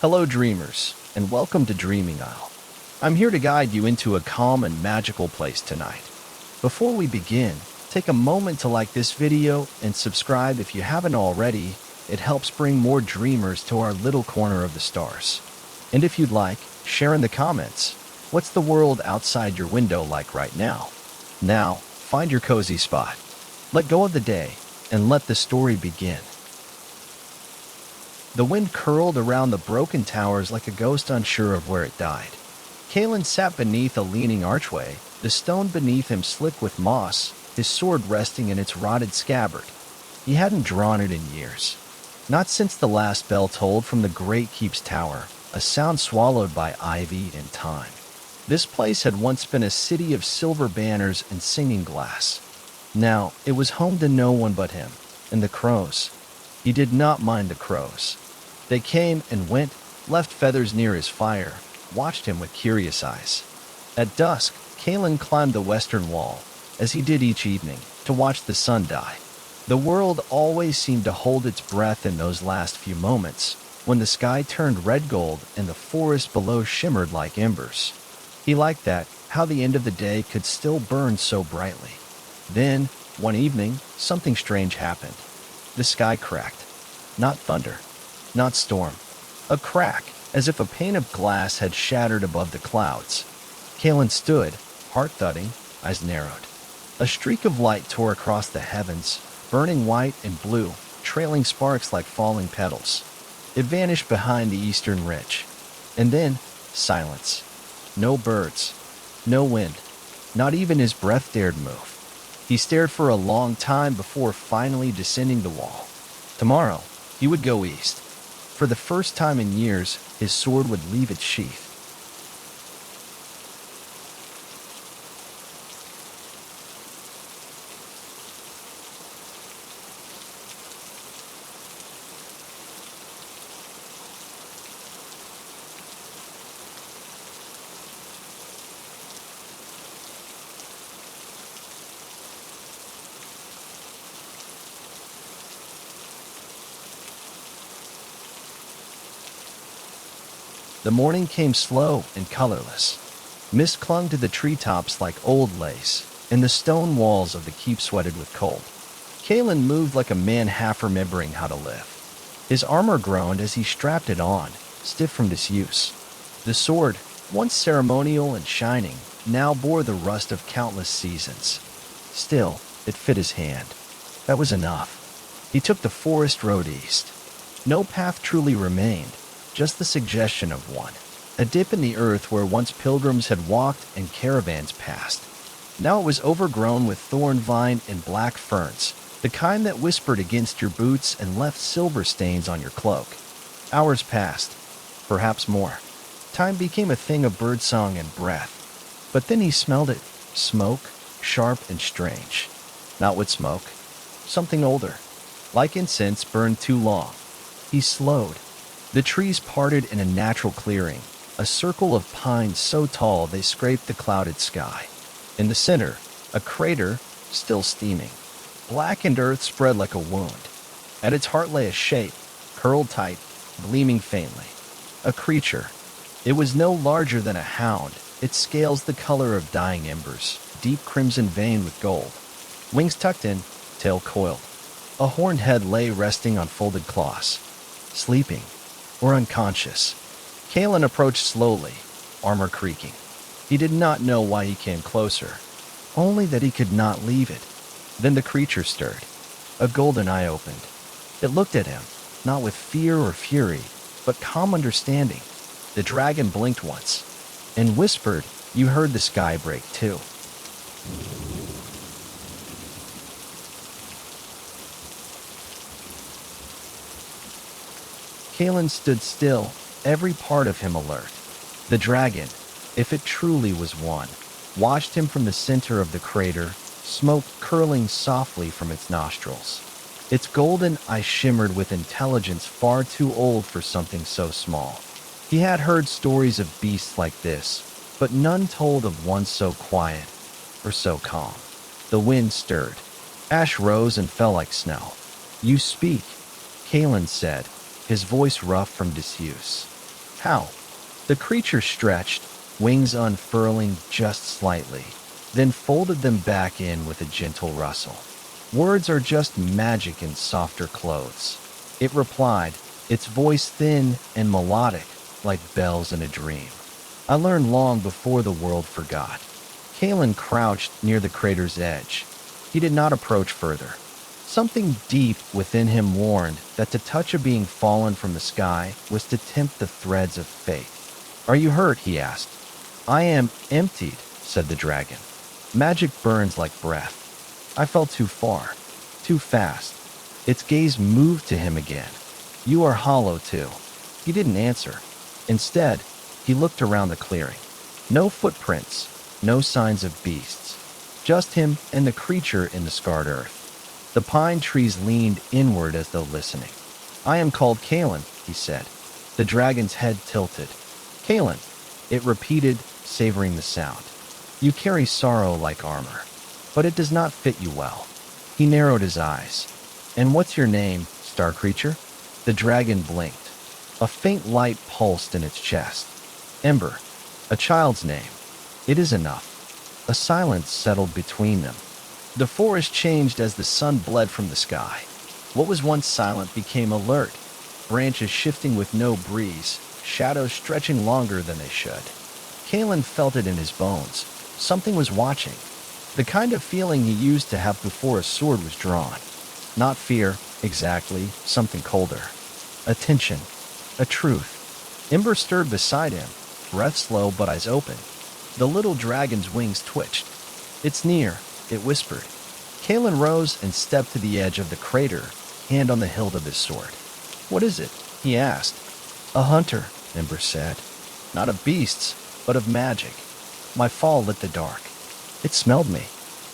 Hello dreamers, and welcome to Dreaming Isle. I'm here to guide you into a calm and magical place tonight. Before we begin, take a moment to like this video and subscribe if you haven't already. It helps bring more dreamers to our little corner of the stars. And if you'd like, share in the comments, what's the world outside your window like right now? Now, find your cozy spot. Let go of the day, and let the story begin. The wind curled around the broken towers like a ghost unsure of where it died. Kalen sat beneath a leaning archway, the stone beneath him slick with moss, his sword resting in its rotted scabbard. He hadn't drawn it in years. Not since the last bell tolled from the Great Keep's tower, a sound swallowed by ivy and time. This place had once been a city of silver banners and singing glass. Now, it was home to no one but him, and the crows. He did not mind the crows. They came and went, left feathers near his fire, watched him with curious eyes. At dusk, Kalen climbed the western wall, as he did each evening, to watch the sun die. The world always seemed to hold its breath in those last few moments, when the sky turned red gold and the forest below shimmered like embers. He liked that, how the end of the day could still burn so brightly. Then, one evening, something strange happened. The sky cracked. Not thunder. Not storm. A crack, as if a pane of glass had shattered above the clouds. Kalen stood, heart thudding, eyes narrowed. A streak of light tore across the heavens, burning white and blue, trailing sparks like falling petals. It vanished behind the eastern ridge. And then, silence. No birds. No wind. Not even his breath dared move. He stared for a long time before finally descending the wall. Tomorrow, he would go east. For the first time in years, his sword would leave its sheath. The morning came slow and colorless. Mist clung to the treetops like old lace, and the stone walls of the keep sweated with cold. Kalen moved like a man half remembering how to live. His armor groaned as he strapped it on, stiff from disuse. The sword, once ceremonial and shining, now bore the rust of countless seasons. Still, it fit his hand. That was enough. He took the forest road east. No path truly remained. Just the suggestion of one. A dip in the earth where once pilgrims had walked and caravans passed. Now it was overgrown with thorn vine and black ferns, the kind that whispered against your boots and left silver stains on your cloak. Hours passed, perhaps more. Time became a thing of birdsong and breath. But then he smelled it, smoke, sharp and strange. Not wood smoke, something older. Like incense burned too long. He slowed. The trees parted in a natural clearing, a circle of pines so tall they scraped the clouded sky. In the center, a crater, still steaming. Blackened earth spread like a wound. At its heart lay a shape, curled tight, gleaming faintly. A creature. It was no larger than a hound, its scales the color of dying embers, deep crimson veined with gold. Wings tucked in, tail coiled. A horned head lay resting on folded claws. Sleeping. Or unconscious. Kalen approached slowly, armor creaking. He did not know why he came closer, only that he could not leave it. Then the creature stirred. A golden eye opened. It looked at him, not with fear or fury, but calm understanding. The dragon blinked once, and whispered, "You heard the sky break too." Kalen stood still, every part of him alert. The dragon, if it truly was one, watched him from the center of the crater, smoke curling softly from its nostrils. Its golden eye shimmered with intelligence far too old for something so small. He had heard stories of beasts like this, but none told of one so quiet or so calm. The wind stirred. Ash rose and fell like snow. "You speak," Kalen said, his voice rough from disuse. How? The creature stretched, wings unfurling just slightly, then folded them back in with a gentle rustle. Words are just magic in softer clothes. It replied, its voice thin and melodic, like bells in a dream. I learned long before the world forgot. Kalen crouched near the crater's edge. He did not approach further. Something deep within him warned that to touch a being fallen from the sky was to tempt the threads of fate. Are you hurt? He asked. I am emptied, said the dragon. Magic burns like breath. I fell too far, too fast. Its gaze moved to him again. You are hollow too. He didn't answer. Instead, he looked around the clearing. No footprints, no signs of beasts. Just him and the creature in the scarred earth. The pine trees leaned inward as though listening. I am called Kalen, he said. The dragon's head tilted. Kalen, it repeated, savoring the sound. You carry sorrow like armor, but it does not fit you well. He narrowed his eyes. And what's your name, star creature? The dragon blinked. A faint light pulsed in its chest. Ember, a child's name. It is enough. A silence settled between them. The forest changed as the sun bled from the sky. What was once silent became alert, branches shifting with no breeze, shadows stretching longer than they should. Kalen felt it in his bones. Something was watching. The kind of feeling he used to have before a sword was drawn. Not fear, exactly, something colder. Attention, a truth. Ember stirred beside him, breath slow but eyes open. The little dragon's wings twitched. It's near, it whispered. Kalen rose and stepped to the edge of the crater, hand on the hilt of his sword. What is it? He asked. A hunter, Ember said. Not of beasts, but of magic. My fall lit the dark. It smelled me.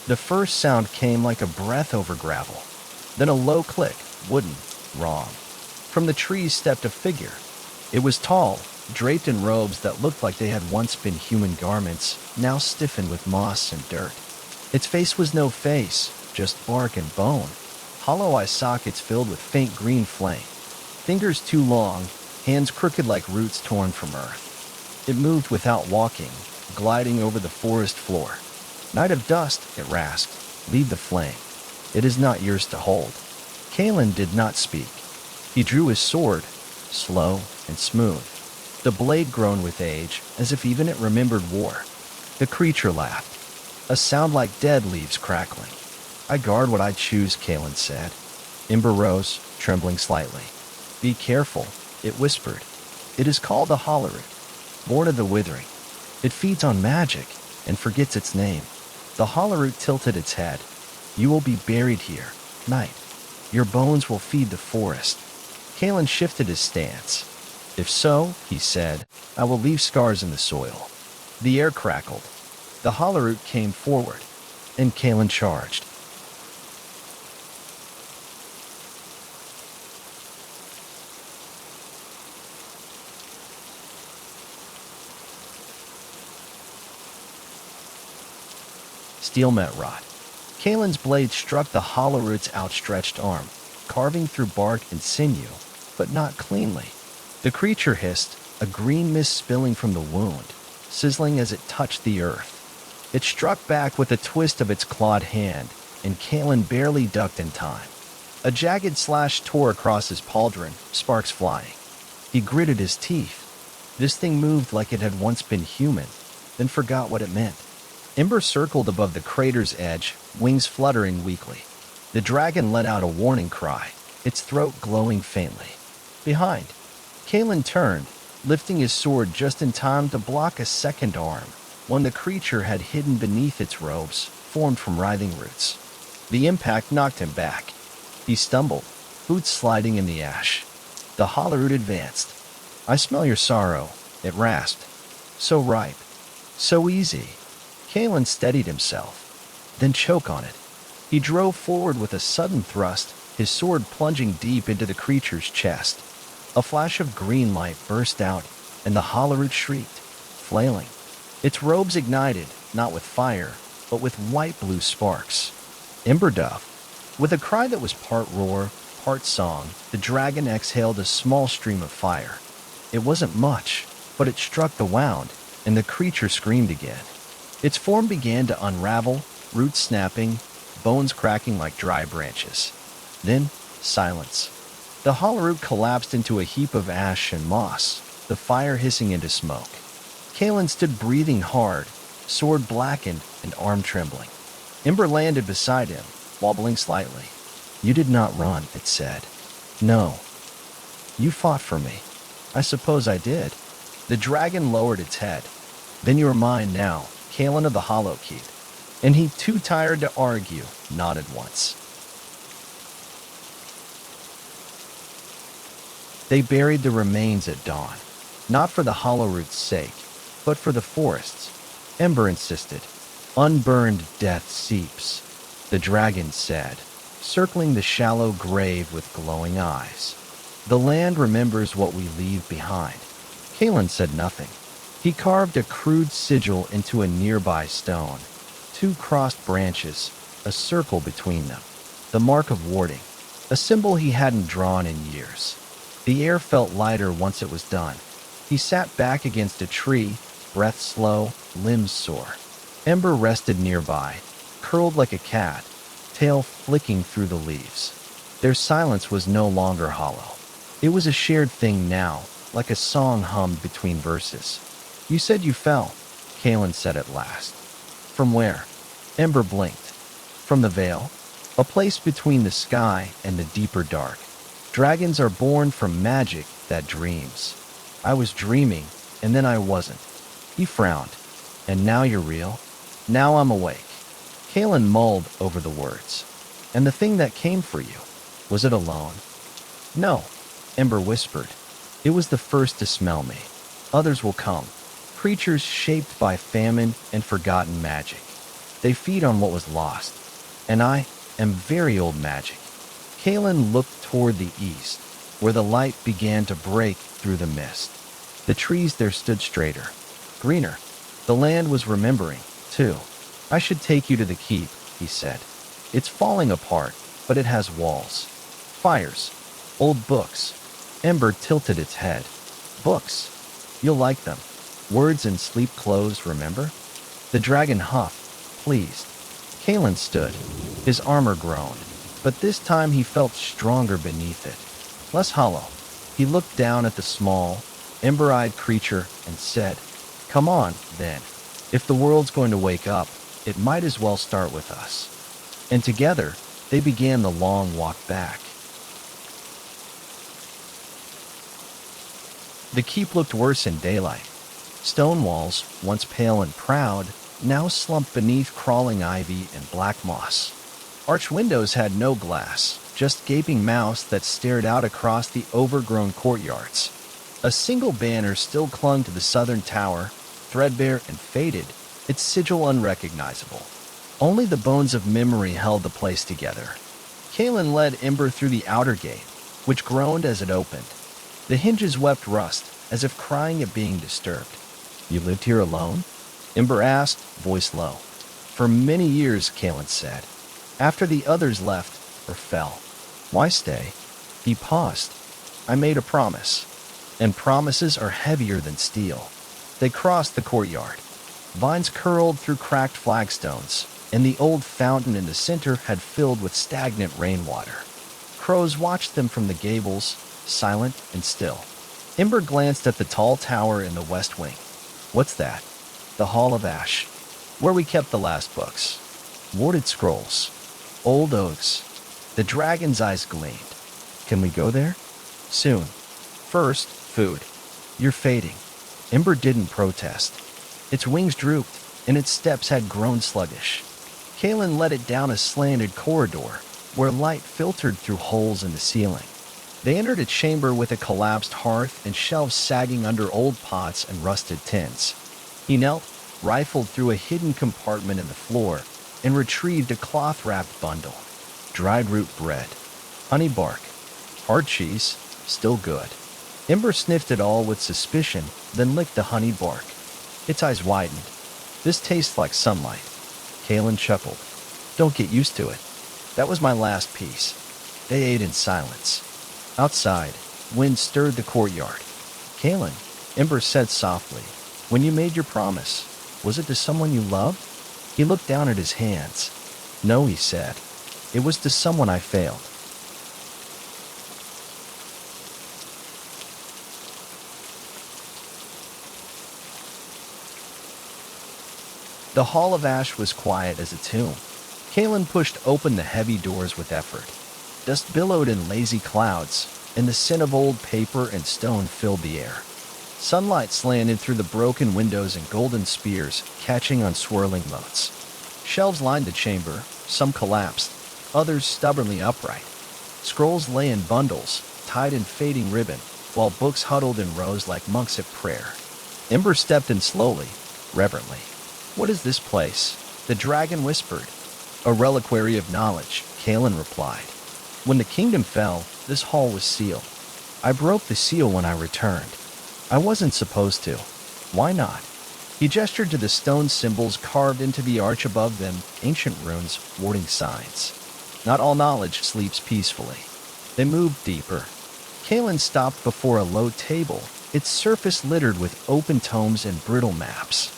The first sound came like a breath over gravel. Then a low click, wooden, wrong. From the trees stepped a figure. It was tall, draped in robes that looked like they had once been human garments, now stiffened with moss and dirt. Its face was no face, just bark and bone. Hollow eye sockets filled with faint green flame. Fingers too long, hands crooked like roots torn from earth. It moved without walking, gliding over the forest floor. Night of dust, it rasped. Leave the flame. It is not yours to hold. Kalen did not speak. He drew his sword, slow and smooth. The blade groaned with age, as if even it remembered war. The creature laughed. A sound like dead leaves crackling. I guard what I choose, Kalen said. Ember rose, trembling slightly. Be careful, it whispered. It is called the Hollow, born of the withering. It feeds on magic and forgets its name. The Hollow tilted its head. You will be buried here, night. Your bones will feed the forest. Kalen shifted his stance. If so, he said, I will leave scars in the soil. The air crackled. The Hollow came forward, and Kalen charged. Steel met rot. Kalen's blade struck the Hollowroot's outstretched arm, carving through bark and sinew, but not cleanly. The creature hissed, a green mist spilling from the wound, sizzling as it touched the earth. It struck back with a twist of its clawed hand, and Kalen barely ducked in time. A jagged slash tore across his pauldron, sparks flying. He gritted his teeth. This thing moved like it had once been human, then forgot what it meant. Ember circled above the crater's edge, wings fluttering weakly. The dragon let out a warning cry, its throat glowing faintly. Behind, Kalen turned, lifting his sword just in time to block a second arm, one the creature had hidden beneath its robes, formed from writhing roots. The impact knocked him back. He stumbled, boots sliding in the ash. The Hollowroot advanced. I smell your sorrow, it rasped. So ripe, so easy. Kalen steadied himself, then choke on it. He drove forward with a sudden thrust, his sword plunging deep into the creature's chest. A flash of green light burst out, and the Hollowroot shrieked, flailing. Its robes ignited, not with fire, but with white-blue sparks. Emberdove. With a cry that was part roar, part song, the dragon exhaled a small stream of fire. It wasn't much, but it struck the wound, and the creature screamed again. Its form began to unravel, roots snapping, bones cracking like dry branches. Then, silence. The hollow root collapsed into a heap of ash and moss, the fire hissing into smoke. Kalen stood breathing hard, sword blackened and arm trembling. Ember landed beside him, wobbling slightly. "You did not run," it said. "No. You fought for me." "I suppose I did." The dragon lowered its head. "Then you are mine now, Kalen of the Hollow Keep." And he, too tired to argue, nodded once. They buried the remains at dawn, not for the hollow root's sake, but for the forest's. Ember insisted. "Unburned death seeps," the dragon said, circling the shallow grave with glowing eyes. "The land remembers what we leave behind." Kalen said nothing. He carved a crude sigil into a nearby stone. 2 crossed branches, a circle between them. The mark of warding, a symbol he hadn't drawn in years. The air felt lighter once it was done. He sat back against a tree, breath slow, limbs sore. Ember rested nearby, curled like a cat, tail flicking through the leaves. Their silence was no longer hollow. It was a shared thing now, like a song hummed between verses. "You said you fell," Kalen said at last. "From where?" Ember blinked. "From the Veil, a place between the sky and the deeper dark. Dragons are born from magic that dreams. I was dreaming, and then I wasn't." He frowned. "And now you're real?" "Now I'm awake." Kalen mulled over the words. "And the thing that came for you, was it alone?" "No," Ember whispered. "It was the first to smell me. Others will come. Creatures shaped by famine and forgotten magic. They feed on what was lost. And I am very old magic." Kalen looked toward the east, where the light began to break through the mist. The trees there stood straighter, greener. The land was remembering, too. "I should take you to the keep," he said. "It's falling apart, but it has walls. Fires. Old books." Ember tilted its head. "Books. You'll like them. Words in sleep clothes, remember?" The dragon huffed, pleased. Kalen stood. His armor groaned, but this time he felt stronger beneath it. Less hollow. He looked down at the small, ember-eyed creature and said, "Come on, then. If the world's going to wake up, it might as well start with us." And together, they began the long walk back. The keep looked worse in daylight. Stone walls, once pale and proud, now slumped beneath crawling ivy and black moss. Arched windows had no glass, just gaping mouths that stared out across the overgrown courtyards. A single banner still clung to the southern tower, threadbare and faded, its sigil unrecognizable. Only the bones of memory held the place together. Kalen led Ember through the outer gate, which groaned as it opened. The hinges wept rust, as if crying at being disturbed. "You lived here alone?" Ember asked, voice low. "For many years," Kalen said. "After the others left, or fell." "Why stay?" He paused. "I made a promise. And promises are heavier than steel." They crossed the courtyard. Vines curled through cracked flagstones, and the old fountain in the center had filled with stagnant rainwater. Crows watched them from the gables, silent and still. Ember glanced at the tall tower in the west wing. "What's that?" "The Hall of Ash, where we kept the last books. Warded scrolls. Old oaths." The dragon's eyes gleamed. "Can we go there?" "Soon. First, food." "You're fading." Ember didn't protest. Its wings drooped, and its steps had grown sluggish. Kalen led it down a slanted corridor, where light filtered through holes in the ceiling. They entered a chamber with a collapsed hearth and shelves sagging under old pots and rusted tins. He knelt, rifled through a hidden compartment in the floor, and retrieved a cloth-wrapped bundle. Dried root bread, honey bark, hard cheese, still good. Ember sniffed it all with suspicion, then licked the honey bark. Its eyes widened. "This tastes like sunlight." Kalen chuckled. "Don't get used to it. That was my last piece." They ate in silence. Outside, wind stirred the courtyard. Kalen, Ember said softly, when you made your promise, was it to someone you loved? He looked down at his hands. No, he said. It was to someone I failed. The Hall of Ash was quiet as a tomb. Kalen pushed open the heavy doors with effort. Dust billowed in lazy clouds, and the scent of old paper and stone filled the air. Sunlight slanted through the broken windows and golden spears, catching on swirling motes. Shelves lined the chamber, some collapsed, others stubbornly upright. Scrolls lay in bundles, tied in fading ribbon, while books huddled in rows like monks at prayer. Ember stepped in slowly, reverently. What is this place? The dragon whispered. A reliquary of knowledge, Kalen replied. When the kingdom fell, this hall was sealed. I broke the seal when I returned. I wasn't supposed to. Why not? He gestured to the stone symbols carved into the arch above them, ancient runes, warding signs. Not all knowledge sleeps peacefully. They moved deeper. Kalen stopped before a low table, its surface littered with open tomes and brittle maps.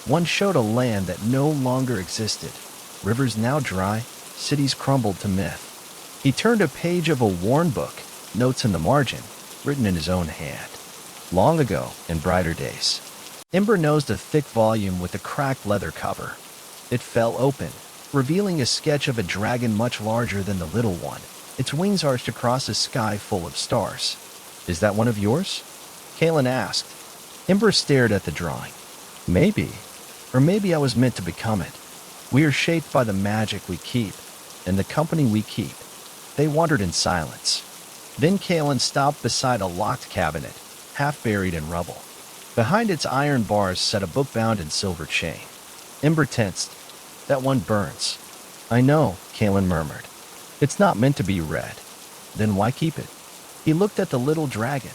One showed a land that no longer existed. Rivers now dry, cities crumbled to myth. He turned a page of a worn book, notes in the margin, written in his own hand. Long ago, in brighter days. Ember nosed a thick volume with a cracked leather cover. It fell open, revealing a sketch of a dragon much larger than the little one, its wings arched across a sky full of stars. Is that one of yours? Kalen asked. Ember stared at the drawing. Maybe. Or maybe I was meant to become it. We are shaped by the magic we keep, and the company we keep. They wandered in silence. Then Kalen stopped beside a locked cabinet, half buried in rubble. Behind its iron bars sat a book bound in silver chain. Ember tensed. That one burns. I know, Kalen murmured. It's not meant to be read. Then why keep it? He looked at the little dragon.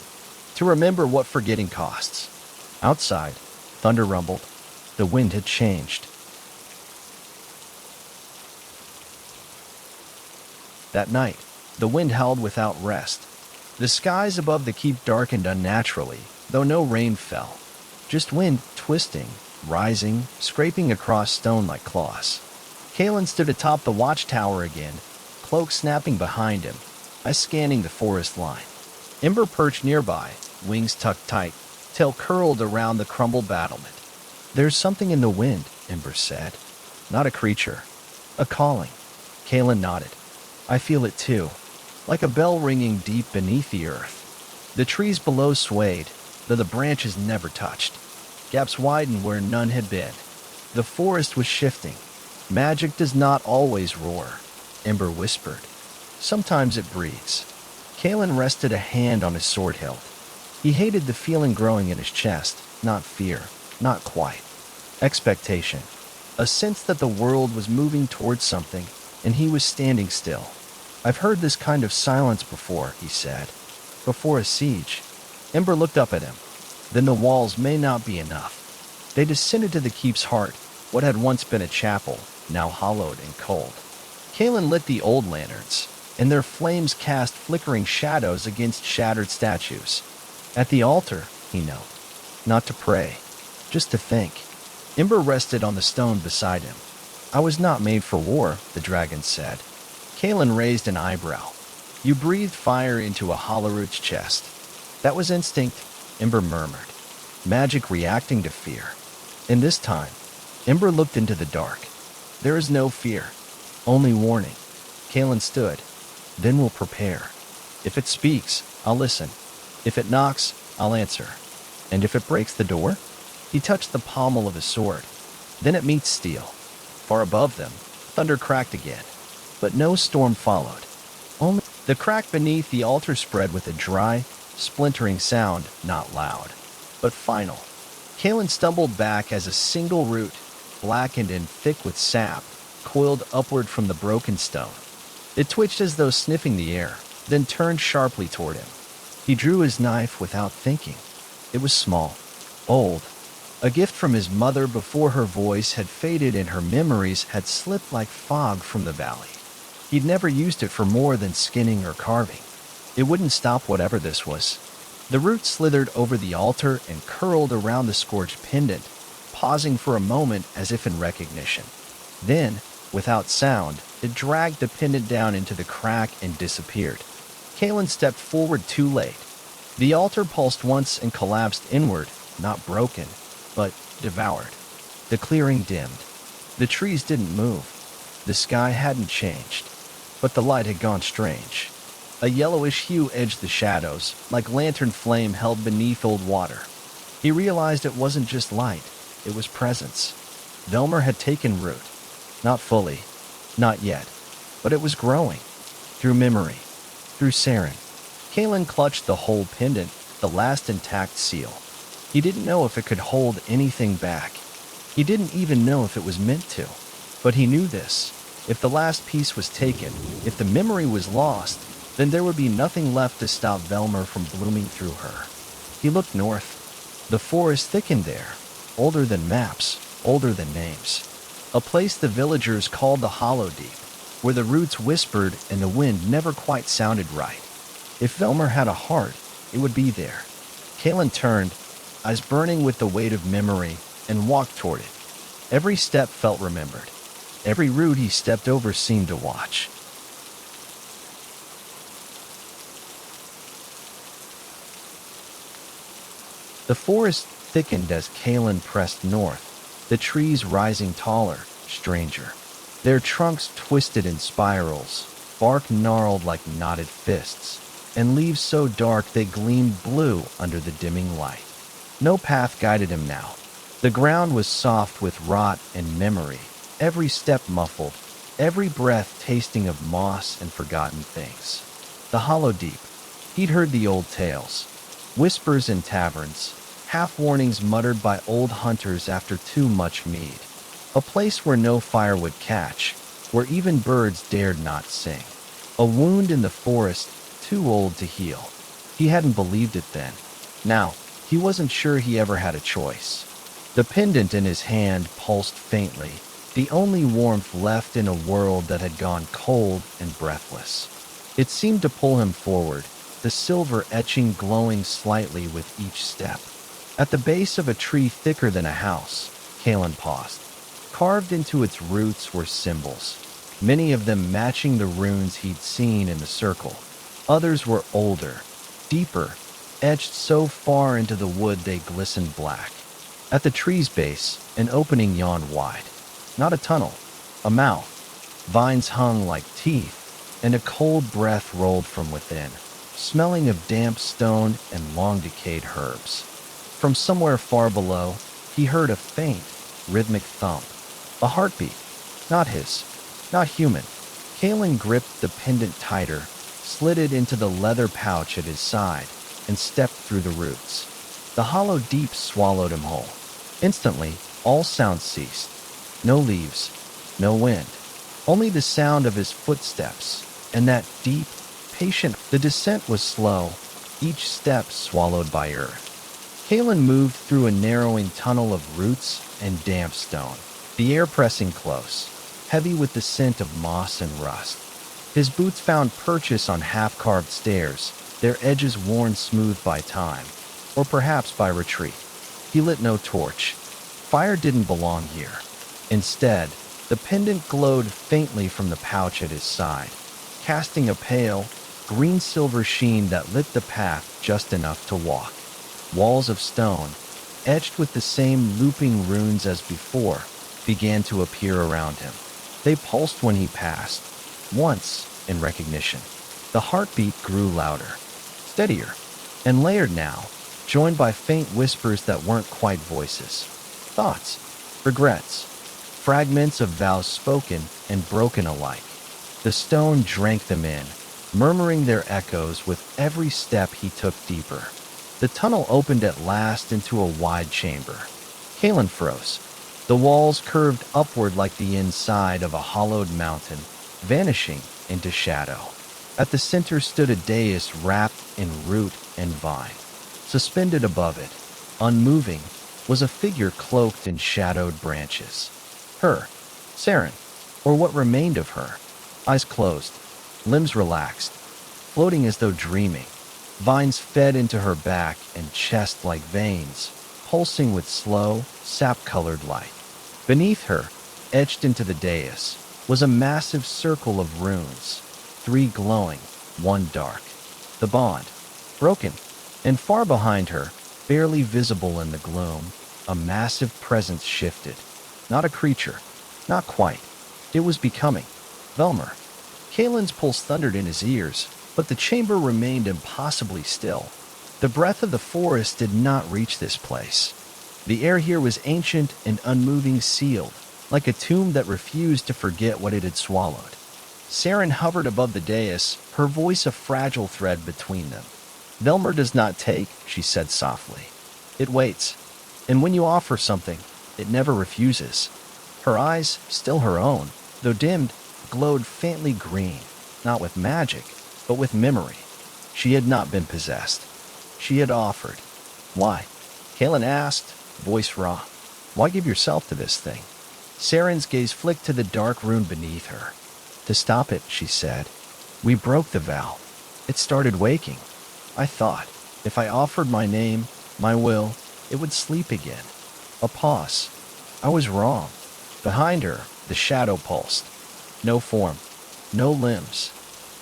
To remember what forgetting costs. Outside, thunder rumbled. The wind had changed. That night, the wind howled without rest. The skies above the keep darkened unnaturally, though no rain fell. Just wind twisting, rising, scraping across stone like claws. Kalen stood atop the watchtower again, cloak snapping behind him, eyes scanning the forest line. Ember perched nearby, wings tucked tight, tail curled around the crumbled battlement. There's something in the wind, Ember said. Not a creature. A calling. Kalen nodded. I feel it too, like a bell ringing deep beneath the earth. The trees below swayed, though the branches never touched. Gaps widened where none had been. The forest was shifting. Magic does not always roar, Ember whispered. Sometimes it breathes. Kalen rested a hand on his sword hilt. He hated the feeling growing in his chest, not fear, not quite. Expectation. A sense that the world was moving towards something, and he was standing still. I've heard this kind of silence before, he said. Before a siege. Ember looked up at him. Then the walls may not be enough. They descended to the keep's heart, what had once been a chapel, now hollowed and cold. Kalen lit the old lanterns, and their flames cast flickering shadows against shattered statues. At the altar, he knelt. Not to pray, just to think. Ember rested on the stone beside him. I was not made for war, the dragon said. Kalen raised an eyebrow. You breathed fire into a Hollerud's chest. That was instinct, Ember murmured. Magic reacting to fear. And this time, Ember looked into the dark. There is no fear, only warning. Kalen stood. Then we'll prepare. If it speaks, I'll listen. If it knocks, I'll answer. And if it breaks the door? He touched the pommel of his sword. Then it meets steel. Far above them, thunder cracked again. But no storm followed. Only the crack beneath the altar spread with a dry, splintering sound, not loud, but final. Kalen stumbled back as a single root, blackened and thick with sap, coiled upward from the broken stone. It twitched as though sniffing the air, then turned sharply toward him. He drew his knife without thinking. It was small, old, a gift from his mother before her voice had faded and her memories had slipped like fog from the valley. He'd never used it for more than skinning or carving. It wouldn't stop whatever this was. The roots slithered over the altar and curled around the scorched pendant, pausing for a moment as if in recognition. Then, without sound, it dragged the pendant down into the crack and disappeared. Kalen stepped forward too late. The altar pulsed once and collapsed inward, not broken, but devoured. The clearing dimmed. The trees didn't move. The sky hadn't changed, but the light had gone strange. A yellowish hue edged the shadows, like lantern flame held beneath old water. He realized it wasn't just light, it was presence. Velmer had taken root. Not fully, not yet, but it was growing. Through memory, through Saren. Kalen clutched the whole pendant, the last intact seal. He didn't know if it could hold anything back. He didn't even know if it was meant to. But he knew this. If the last piece was taken, if the memory was lost, then there would be nothing left to stop Velmer from blooming through her. He looked north. The forest thickened there, older than maps, older than names. A place the villagers called the Hollow Deep, where the roots whispered and the wind never quite sounded right. If Velmer had a heart, it would be there. Kalen turned, eyes burning with the weight of memory, and walked toward it. Every step felt remembered. Every root he stepped over seemed to watch. The forest thickened as Kalen pressed north, the trees rising taller, stranger. Their trunks twisted in spirals, bark gnarled like knotted fists, and leaves so dark they gleamed blue under the dimming light. No path guided him now. The ground was soft with rot and memory, every step muffled, every breath tasting of moss and forgotten things. The Hollow Deep. He'd heard the old tales, whispers in taverns, half-warnings muttered by old hunters after too much mead. A place where no fire would catch, where even birds dared not sing. A wound in the forest, too old to heal. He hadn't believed it then. Now, he wasn't sure he ever had a choice. The pendant in his hand pulsed faintly, the only warmth left in a world that had gone cold and breathless. It seemed to pull him forward, the silver etching glowing slightly with each step. At the base of a tree thicker than a house, Kalen paused. Carved into its roots were symbols, many of them matching the runes he'd seen in the circle. Others were older, deeper, etched so far into the wood they glistened black. At the tree's base, an opening yawned wide. Not a tunnel, a mouth. Vines hung like teeth, and a cold breath rolled from within, smelling of damp stone and long-decayed herbs. From somewhere far below, he heard a faint, rhythmic thump. A heartbeat. Not his. Not human. Kalen gripped the pendant tighter, slid it into the leather pouch at his side, and stepped through the roots. The Hollow Deep swallowed him whole. Instantly, all sound ceased. No leaves, no wind. Only the sound of his footsteps, and that deep, patient. The descent was slow, each step swallowed by earth. Kalen moved through a narrowing tunnel of roots and damp stone, the air pressing close, heavy with the scent of moss and rust. His boots found purchase on half-carved stairs, their edges worn smooth by time, or perhaps by retreat. He lit no torch. Fire didn't belong here. Instead, the pendant glowed faintly from the pouch at his side, casting a pale, green-silver sheen that lit the path just enough to walk. Walls of stone, etched with the same looping runes as before, began to appear around him. They pulsed when he passed, once in recognition. The heartbeat grew louder, steadier, and layered now, joined by faint whispers that weren't quite voices. Thoughts, regrets, fragments of vows spoken and broken alike. The stone drank them in, murmuring their echoes with every step he took deeper. The tunnel opened at last into a wide chamber. Kalen froze. The walls curved upward like the inside of a hollowed mountain, vanishing into shadow. At the center stood a dais wrapped in root and vine. Suspended above it, unmoving, was a figure cloaked in shadowed branches. Her, Saren, or what remained of her. Eyes closed, limbs relaxed, floating as though dreaming. Vines fed into her back and chest like veins, pulsing with slow, sap-colored light. Beneath her, etched into the dais, was a massive circle of runes, 3 glowing, 1 dark. The bond, broken, and far behind her, barely visible in the gloom, a massive presence shifted. Not a creature, not quite. It was becoming. Velmer. Kalen's pulse thundered in his ears, but the chamber remained impossibly still. The breath of the forest did not reach this place. The air here was ancient and unmoving, sealed, like a tomb that refused to forget what it had swallowed. Saren hovered above the dais, her voice a fragile thread between them. Velmer does not take, she said softly. It waits. And when you offer something, it never refuses. Her eyes, still her own, though dimmed, glowed faintly green, not with magic, but with memory. She had not been possessed. She had offered. Why? Kalen asked, voice raw. Why give yourself to this thing? Saren's gaze flicked to the dark rune beneath her. To stop it, she said. We broke the vow. It started waking. I thought, if I offered my name, my will, it would sleep again. A pause. I was wrong. Behind her, the shadow pulsed. No form, no limbs,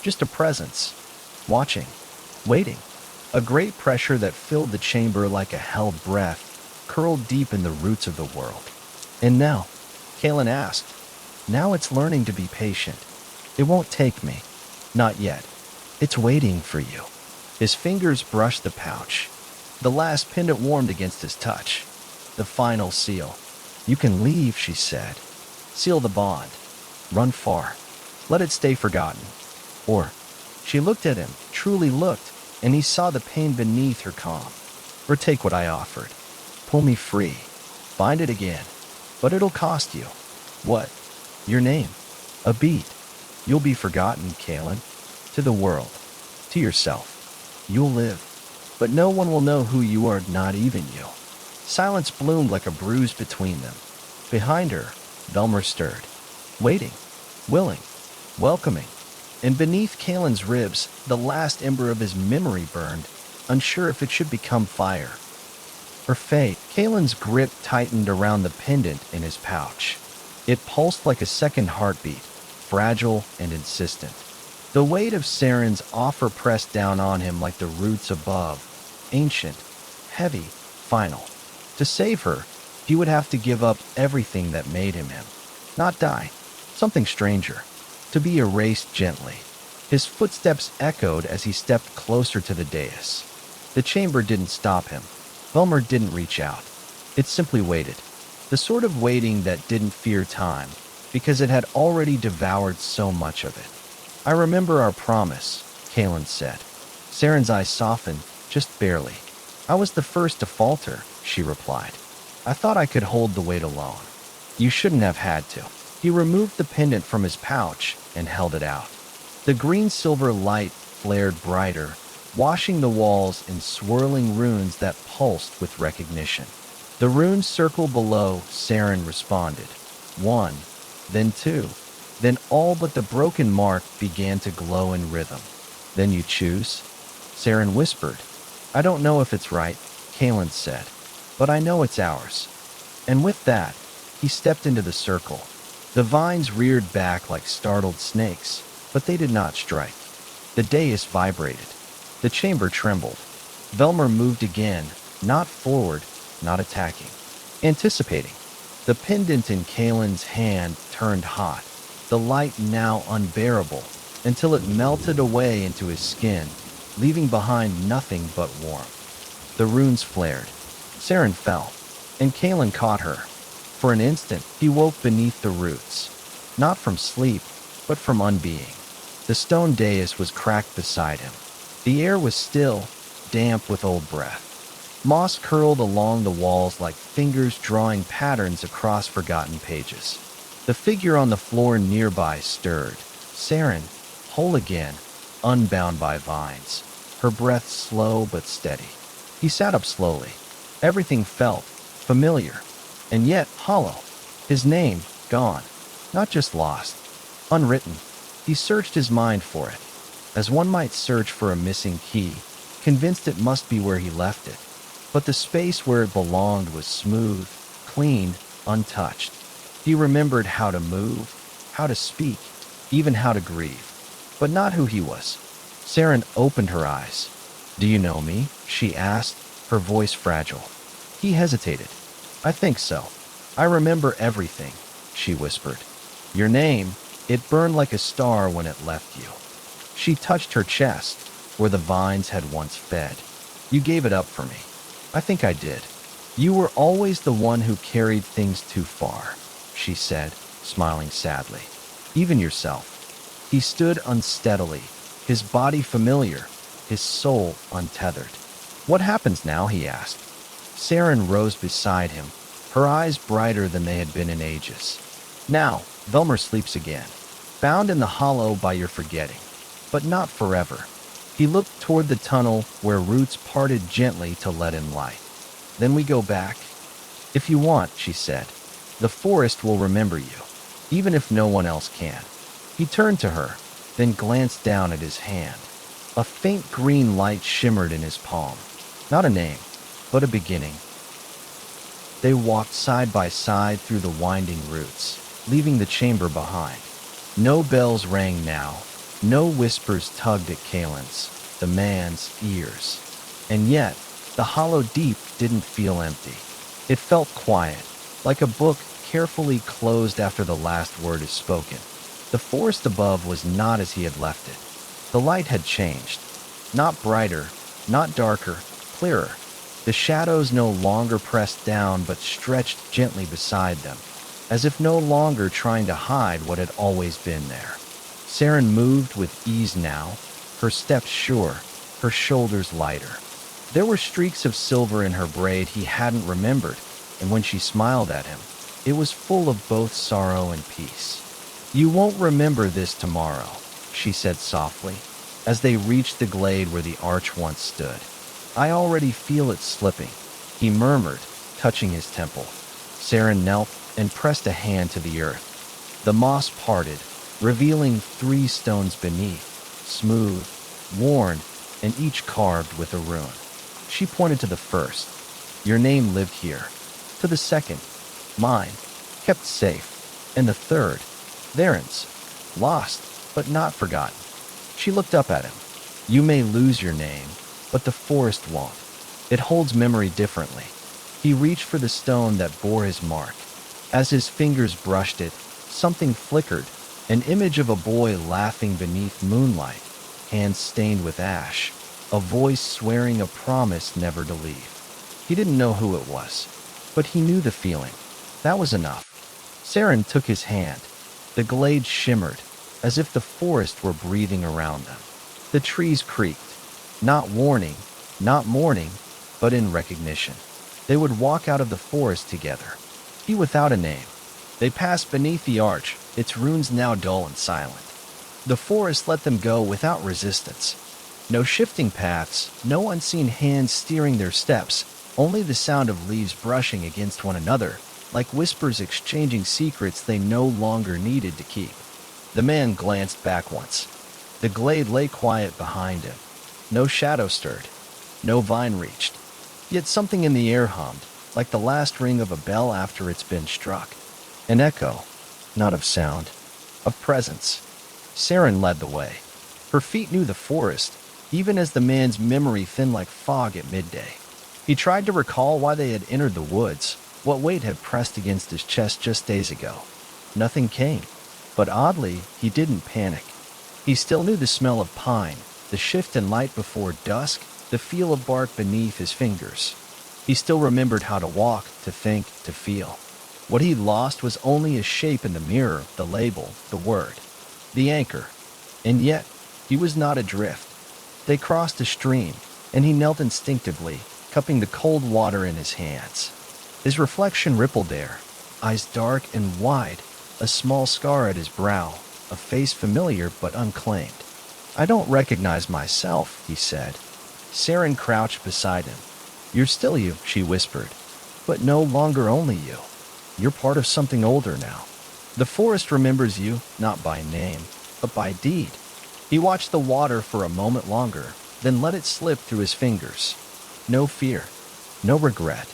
just a presence. Watching, waiting. A great pressure that filled the chamber like a held breath, curled deep in the roots of the world. And now, Kalen asked, now it's learning to be patient. It won't take me. Not yet. It's waiting for you. His fingers brushed the pouch. The last pendant warmed against his touch. The final seal. You can leave, she said. Seal the bond. Run far. Let it stay forgotten. Or, she looked at him, truly looked, and he saw the pain beneath her calm. Or take what I offered. Pull me free. Find it again. But it'll cost you. What? Your name. A beat. You'll be forgotten, Kalen. To the world. To yourself. You'll live. But no one will know who you are, not even you. Silence bloomed like a bruise between them. Behind her, Velmer stirred. Waiting. Willing. Welcoming. And beneath Kalen's ribs, the last ember of his memory burned, unsure if it should become fire. Her fate, Kalen's grip tightened around the pendant in his pouch. It pulsed like a second heartbeat, fragile and insistent. The weight of Saren's offer pressed down on him like the roots above, ancient, heavy, final. To save her, he would have to give up everything that made him him. Not die, something stranger, to be erased gently. His footsteps echoed as he stepped closer to the dais. The chamber didn't stop him. Velmer didn't reach out. It simply waited. The sort of waiting that didn't fear time, because it had already devoured so much of it. I remember our promise, Kalen said. Saren's eyes softened, just barely. I was the first to falter, she replied. I thought I could hold the weight alone. You shouldn't have had to. He removed the pendant from his pouch and held it out. The green-silver light flared brighter, washing the walls in swirling runes that pulsed with recognition. The rune circle below, Saren responded. 1, then 2, then all but the broken mark began to glow in rhythm. Then you choose? Saren whispered. I don't know if it's right, Kalen said, but I know it's ours. And with that, he stepped into the circle. The vines reared back like startled snakes, but they did not strike. The dais vibrated. The chamber trembled. Velmer moved again, not forward, not attacking. Anticipating. The pendant in Kalen's hand turned hot, the light now unbearable, until it melted away into his skin, leaving behind nothing but warmth. The runes flared. Saren fell, and Kalen caught her. For an instant, he woke beneath the roots, not from sleep, but from unbeing. The stone dais was cracked beside him. The air was still, damp with old breath. Moss curled along the walls like fingers drawing patterns across forgotten pages. The figure on the floor nearby stirred. Saren, whole again, unbound by vines, her breath slow but steady. He sat up slowly. Everything felt familiar, and yet hollow. His name, gone, not just lost, unwritten. He searched his mind for it, as one might search for a missing key, convinced it must be where he left it. But the space where it belonged was smooth, clean, untouched. He remembered how to move, how to speak, even how to grieve, but not who he was. Saren opened her eyes. "Do you know me?" she asked, her voice fragile. He hesitated. "I think so. I remember everything," she whispered. "Your name, it burned like a star when it left you." She touched her chest, where the vines had once fed. "You gave it up for me." "I think I did. You were always the one who carried things too far," she said, smiling sadly. "Even yourself." He stood unsteadily, his body familiar, his soul untethered. "What happens now?" he asked. Saren rose beside him, her eyes brighter than they had been in ages. "Now, Velmer sleeps again, bound in the hollow by your forgetting, but not forever." He looked toward the tunnel where roots parted gently to let in light. "Then we go back?" "If you want," she said. "The forest will remember you, even if no one else can." He turned to her, then glanced down at his hand. A faint green light shimmered in his palm. Not a name, but a beginning. They walked side by side through the winding roots, leaving the chamber behind. No bells rang now, no whispers tugged at Kalen's, the man's, ears. And yet, the hollow deep didn't feel empty. It felt quiet, like a book carefully closed after the last word is spoken. The forest above was not as he had left it. The light had changed. Not brighter, not darker, clearer. The shadows no longer pressed down but stretched gently beside them, as if no longer trying to hide what had always been there. Saren moved with ease now, her steps sure, her shoulders lighter. There were streaks of silver in her braid he hadn't remembered, and when she smiled at him, it was full of both sorrow and peace. "You won't remember this tomorrow," she said softly, as they reached the glade where the arch once stood. "I already feel it slipping," he murmured, touching his temple. Saren knelt and pressed a hand to the earth. The moss parted, revealing 3 stones beneath, smooth, worn, and each carved with a rune. She pointed to the first. "Your name lived here." To the second, "Mine, kept safe." And the third, Varen's, "Lost, but not forgotten." She looked up at him. "You may lose your name, but the forest won't. It holds memory differently." He reached for the stone that bore his mark. As his fingers brushed it, something flickered, an image of a boy laughing beneath moonlight, hands stained with ash, a voice swearing a promise never to leave. He didn't know who it was, but he knew the feeling. That was enough. Saren took his hand. The glade shimmered, as if the forest were breathing around them. The trees creaked, not warning, not mourning, but in recognition. They would walk out of the forest together, he without a name. They passed beneath the arch, its runes now dull and silent. The forest let them go without resistance. No shifting paths, no unseen hands steering their steps, only the sound of leaves brushing against one another, like whispers exchanging secrets they no longer needed to keep. The man glanced back once. The glade lay quiet behind him. No shadow stirred, no vine reached. Yet something in the air hummed, like the last ring of a bell after it's been struck. An echo, not of sound, of presence. Saren led the way. Her feet knew the forest, even as the man's memory thinned like fog at midday. He tried to recall why they had entered the woods, what weight had pressed against his chest just days ago. Nothing came, but oddly, he didn't panic. He still knew the smell of pine, the shift in light before dusk, the feel of bark beneath his fingers. He still remembered how to walk, to think, to feel. What he'd lost was only a shape in the mirror, the label, the word, the anchor. And yet, he was not adrift. They crossed a stream, and he knelt instinctively, cupping the cold water in his hands. His reflection rippled there, eyes dark and wide, a small scar at his brow, a face familiar but unclaimed. "I don't recognize myself," he said. Saren crouched beside him. "You're still you," she whispered, "but no longer only you. You're part of something older now. The forest remembers you, not by name, but by deed." He watched the water for a moment longer, then let it slip through his fingers. No fear, no regret,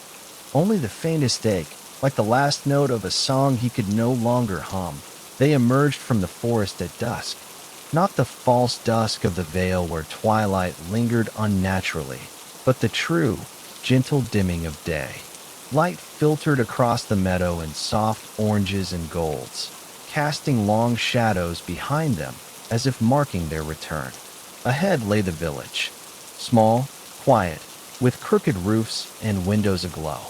only the faintest ache, like the last note of a song he could no longer hum. They emerged from the forest at dusk, not the false dusk of the vale where twilight lingered unnaturally, but the true, gentle dimming of day. Light filtered across the meadow in soft oranges and golds, casting long shadows behind them as if marking their return. Ahead lay the village, small, quiet, with crooked roofs and windows aglow.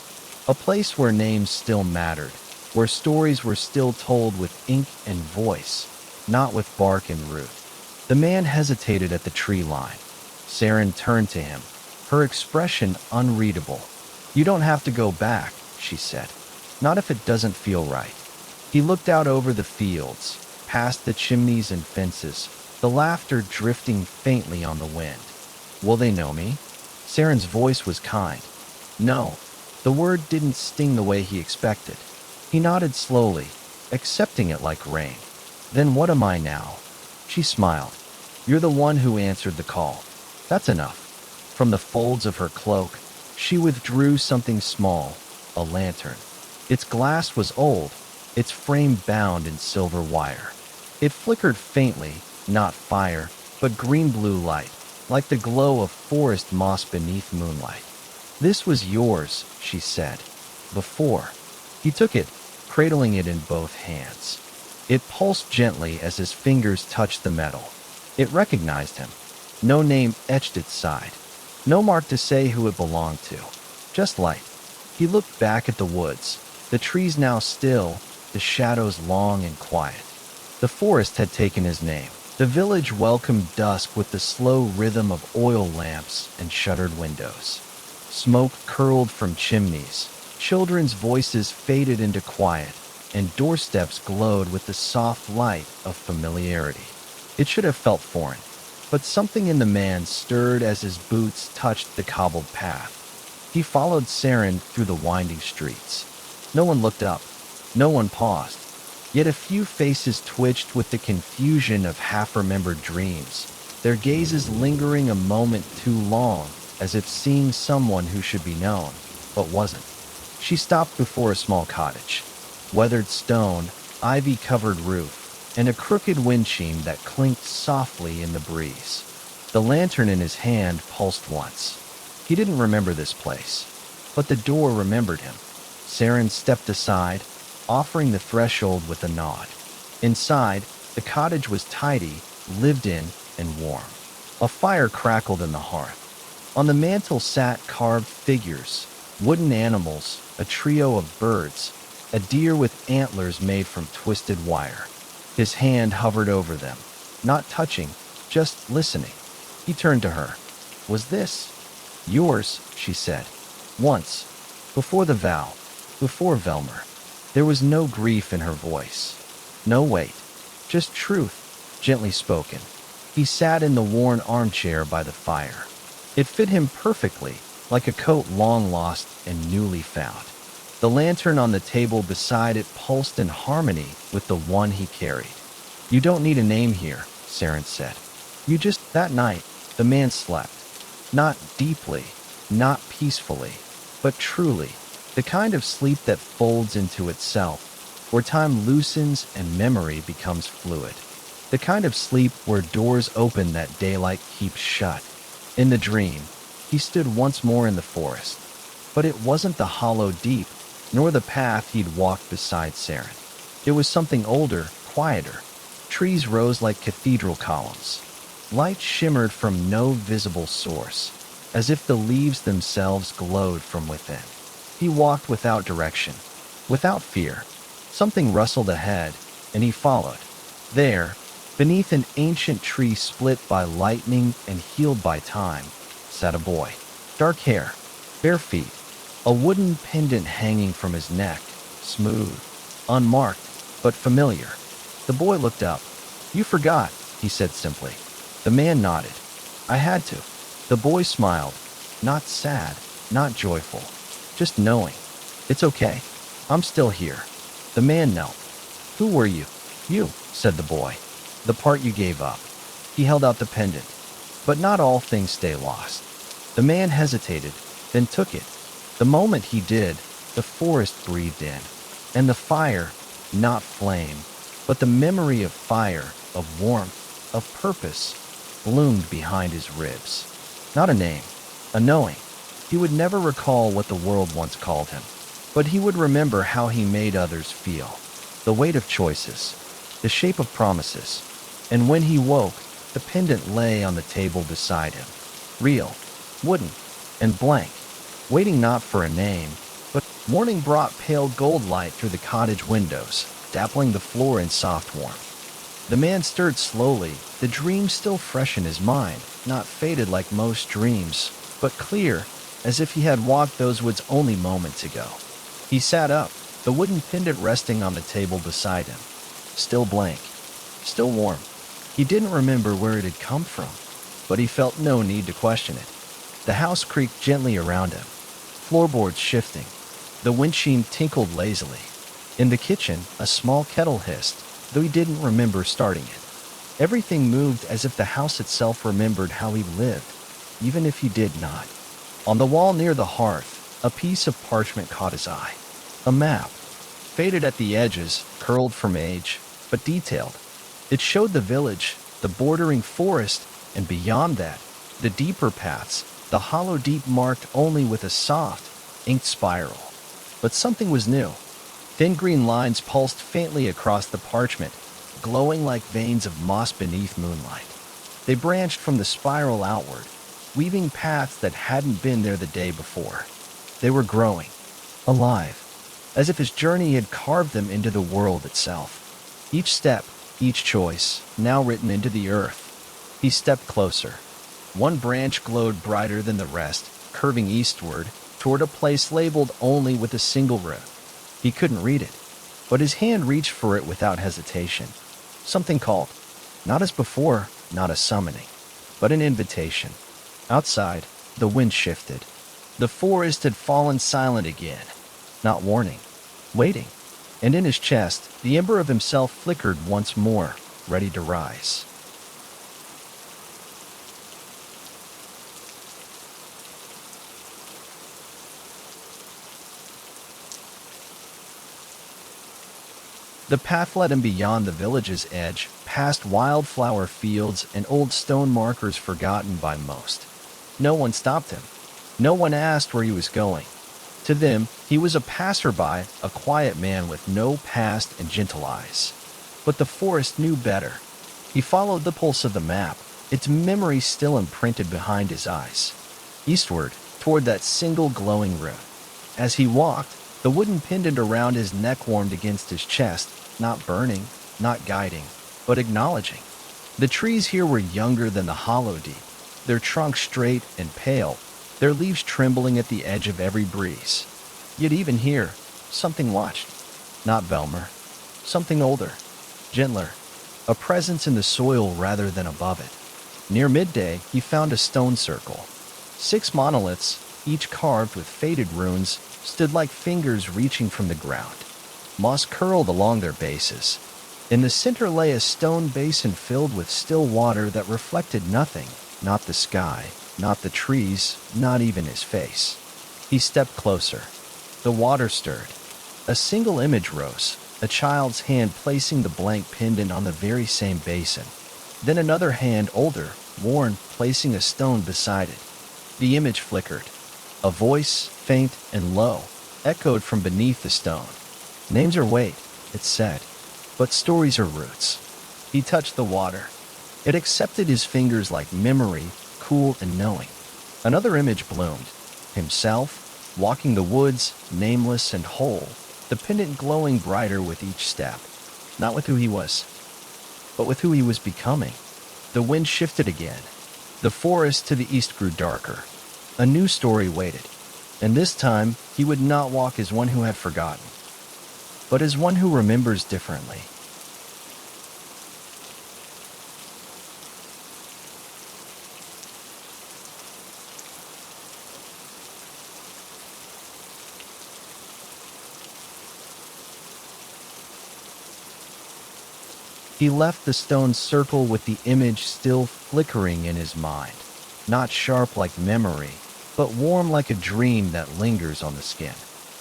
A place where names still mattered, where stories were still told with ink and voice, not with bark and root. The man hesitated at the tree line. Saren turned to him, her expression unreadable. "You don't have to go back," she said. "Not if it doesn't feel right." He looked out over the fields, past the chimneys and fences, the laughter drifting faintly on the wind. "Will they know me?" Saren's voice was kind. No, the word didn't sting the way he expected. He nodded slowly, accepting it like rain. "Then what am I now?" She smiled. "You're the one who answered the call. That's enough." From the folds of her cloak, she withdrew something small, a lantern. Its glass was old, its frame bound in silver wire. It flickered faintly, not fire, but green-blue light, like the glow of forest moss beneath moonlight. "This was yours," she said. "Before." He took it, cradling it in both hands. It pulsed gently as his fingers touched the metal. It recognized him. No name etched its side. No mark to say who it belonged to. Just light. He looked back at the woods, the trees now still, the shadows long and quiet. The forest had taken his name. The village welcomed dusk with the slow rhythm of oil lamps and shuttered windows. Smoke curled from chimneys. Children's voices faded into quiet, and doorsteps glowed with the soft light of familiarity. It should have felt foreign, but something in the man stirred as his boots touched the cobbled path. He followed Saren through the winding streets. No one looked up. No one paused. Yet a few faces twitched with the confusion of half-remembered dreams, their gazes lingering a moment too long, as if seeing someone who should be known, but wasn't. She stopped before a small cottage. Weathered stone, ivy-covered roof, and a crooked windshield that clinked softly in the breeze. The lantern in his hand pulsed once. He didn't remember this place, but the door remembered him. Saren stepped aside, offering the threshold with a nod. Inside, the cottage was tidy, lived in, and warm. A fire crackled in the hearth. On the mantel sat carved figures, wooden animals, a trio of birds, a deer with antlers made from twisted wire. His hand hovered over them, not touching, just listening. He turned to her. "Was this yours?" she said. "Once, before the vow, before Velmer." There was no grief in her voice, no weight, just truth, gently spoken. He sat in the worn armchair by the fire. It fit him perfectly, like a coat long lost and newly found. The lantern on the table beside it pulsed in harmony with the one he carried. "You don't need a name here," Saren said. "You just..." That night, the man slept. Not deeply, not peacefully, but truly. The kind of sleep that folds into itself, where time loosens and memory becomes fluid. The kind of sleep where doors open that daylight keeps shut. In the dream, he stood once more in the forest. But it wasn't the hollow deep, nor the path he'd walked beside Saren. It was something older, quieter. Trees rose like cathedral columns. Light shimmered from no visible source, as if the leaves themselves glowed from within. He walked without direction, without fear. Something rustled ahead, and he followed. There, beneath an ancient tree split by lightning and healed by time, sat a boy. Dark hair, bare feet, a wooden pendant hanging from his neck, smooth, unmarked, but familiar. The boy looked up. "You forgot," he said simply. The man nodded. "I had to." The boy smiled, not sad, not joyful. Just knowing. "It's okay. I'm still here." The man knelt. "Who were you?" "You," said the boy. "The part you gave up." He held out the pendant. But not all things stay lost. The man hesitated, then took it. The moment he did, the forest breathed in, and the fire, not flame, but the memory of fire, of warmth, of purpose, bloomed behind his ribs. Not a name, a knowing. He would never recall what the world once called him, but he would remember how he made others feel. The weight of choices, the shape of promises. And when he woke, the pendant lay on the table beside him. Real, wooden, and blank, waiting not for a name, but morning brought pale gold light through the cottage windows, dappling the floor in soft warmth. The man stirred slowly, the dream still fresh in his mind, not faded like most dreams, but clear, as if he had walked those woods only moments ago. He sat up, the wooden pendant resting on the table beside him. Still blank, still warm. He didn't remember where it had come from, but he felt no need to question it. The house creaked gently around him, floorboards shifting. The windshield tinkled lazily. In the kitchen, a small kettle hissed, though he didn't remember starting it. Everything moved as if the house itself remembered how he lived, even if he did not. On the wall near the hearth, a piece of parchment caught his eye. A map, faded at the edges, curled from age, but detailed. It showed the village, the bordering forest, and beyond that, the deeper paths, the hollow deep marked only with a soft, inked spiral. But something was new. Thin green lines pulsed faintly across the parchment, glowing like veins of moss beneath moonlight. They branched from the spiral outward, weaving paths that hadn't been there the day before. They were growing, alive, as if his journey had carved them into the world itself. Each step, each choice, now written into the earth. He stepped closer. One branch glowed brighter than the rest, curving eastward, toward a place labeled only with a single root. He couldn't read it, but his hand reached for it without hesitation. Something called, not as before, not a summoning, but an invitation. Outside, the wind shifted. The forest had fallen silent again, not warning, waiting. And in his chest, the ember of himself flickered once more, ready to rise. The path led him beyond the village's edge, past wildflower fields and old stone markers forgotten by most. No one stopped him. No one asked where he was going. To them, he was a passerby, a quiet man with no past and gentle eyes. But the forest knew better. He followed the pulse of the map, its memory still imprinted behind his eyes. Eastward, toward that single glowing root. As he walked, the wooden pendant around his neck warmed against his chest, not burning, not guiding, but acknowledging. The trees here were younger than the hollow deep, their trunks straight and pale, their leaves trembling at the edge of every breeze. Yet even here, something watched. Not Belmer. Something older, gentler, a presence in the soil rather than above it. Near midday, he found a stone circle. 6 monoliths, each carved with faded runes, stood like fingers reaching from the ground. Moss curled along their bases. In the center lay a stone basin filled with still water that reflected nothing, not the sky, not the trees, not even his face. He stepped closer. The water stirred. A single image rose, a child's hand placing the blank pendant on the very same basin. Then another hand, older, worn, placing a stone beside it. The image flickered. A voice, faint and low, echoed from beneath the stone. Names are weight, it said, but stories are roots. He touched the water. It accepted his fingers like memory, cool and knowing. Another image bloomed. Himself, walking the woods, nameless and whole, the pendant glowing brighter with each step. Not with who he was, but with who he was becoming. The wind shifted again. The forest to the east grew darker. A new story waited, and this time he would not walk as one who had forgotten, but as one who remembers differently. He left the stone circle with the image still flickering in his mind, not sharp like memory, but warm like a dream that lingers on the skin.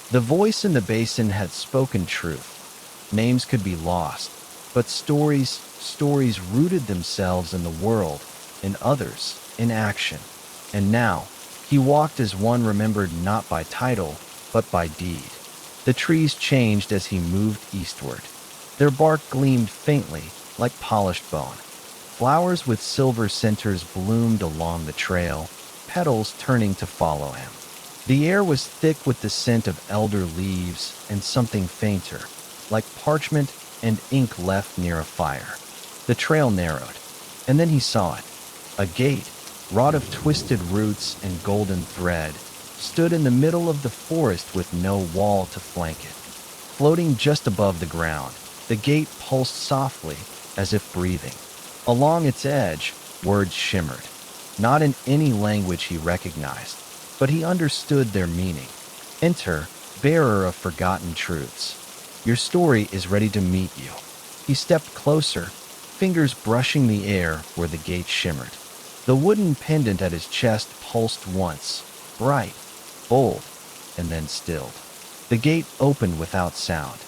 The voice in the basin had spoken truth. Names could be lost, but stories rooted themselves in the world, in others, in action. And now, he walked as one remembered not by title, but by deed. The trees changed as he moved eastward. Their bark gleamed faintly, like polished bone. Flowers with silver centers bloomed along the trail, petals turning to follow him. The air was thick with the scent of elder leaves and something fainter, like parchment and ink left near a fire. The trail narrowed, and then he saw it. A gate, wrought of twisted roots and golden thread, stood in the middle of the forest with no wall to flank it. Floating just above the ground, the gate pulsed softly, as if breathing. Along its edge, words shimmered, not in any language he recognized, but he understood their meaning. Enter, bearer of forgotten truths. Your story is ready to meet you. He stepped closer, fingers brushing the air where the gate shimmered. The wooden pendant at his chest pulsed once, bright, bold, and then stilled. The gate opened without sound.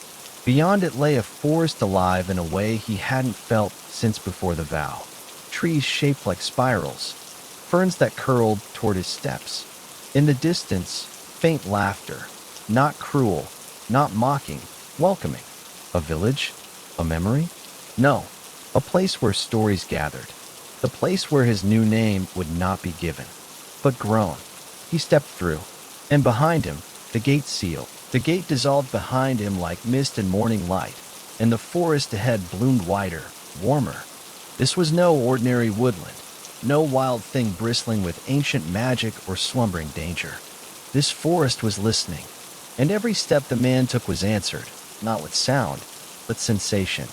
Beyond it lay a forest alive in a way he hadn't felt since before the vow. Trees shaped like spirals, ferns that curled toward his steps. In the distance, faint laughter, not cruel, not mocking, welcoming. A village? A memory? No, a place where stories gathered. The place where his new name would not be given, but grown. He stepped through, and behind him, the gate sealed. The gate dissolved behind him like mist in morning light, and the forest ahead bloomed wider, warmer. This was no ordinary woodland, no wild thing bristling with ancient magic or slumbering danger. This forest was listening, and every step the man took was answered, not with sound, but sensation.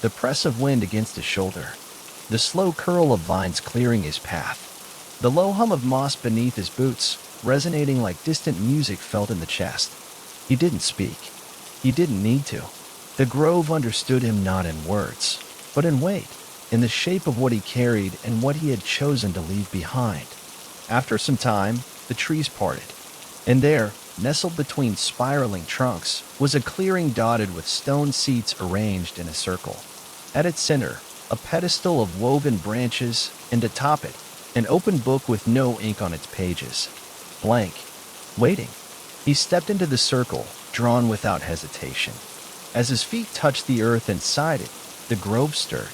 The press of wind against his shoulder, the slow curl of vines clearing his path, the low hum of moss beneath his boots, resonating like distant music felt in the chest. He didn't speak. He didn't need to. The grove understood him not in words, but in weight, in the shape of what he carried and what he had chosen to leave behind. After some time, the trees parted, and there, nestled between spiraling trunks, was a clearing dotted with stone seats arranged in a circle. At its center, a pedestal of woven branches, and atop it, an open book with no ink on its pages. Blank, waiting. He stepped into the circle, drawn without hesitation. As his feet touched the earth inside it, the grove stirred.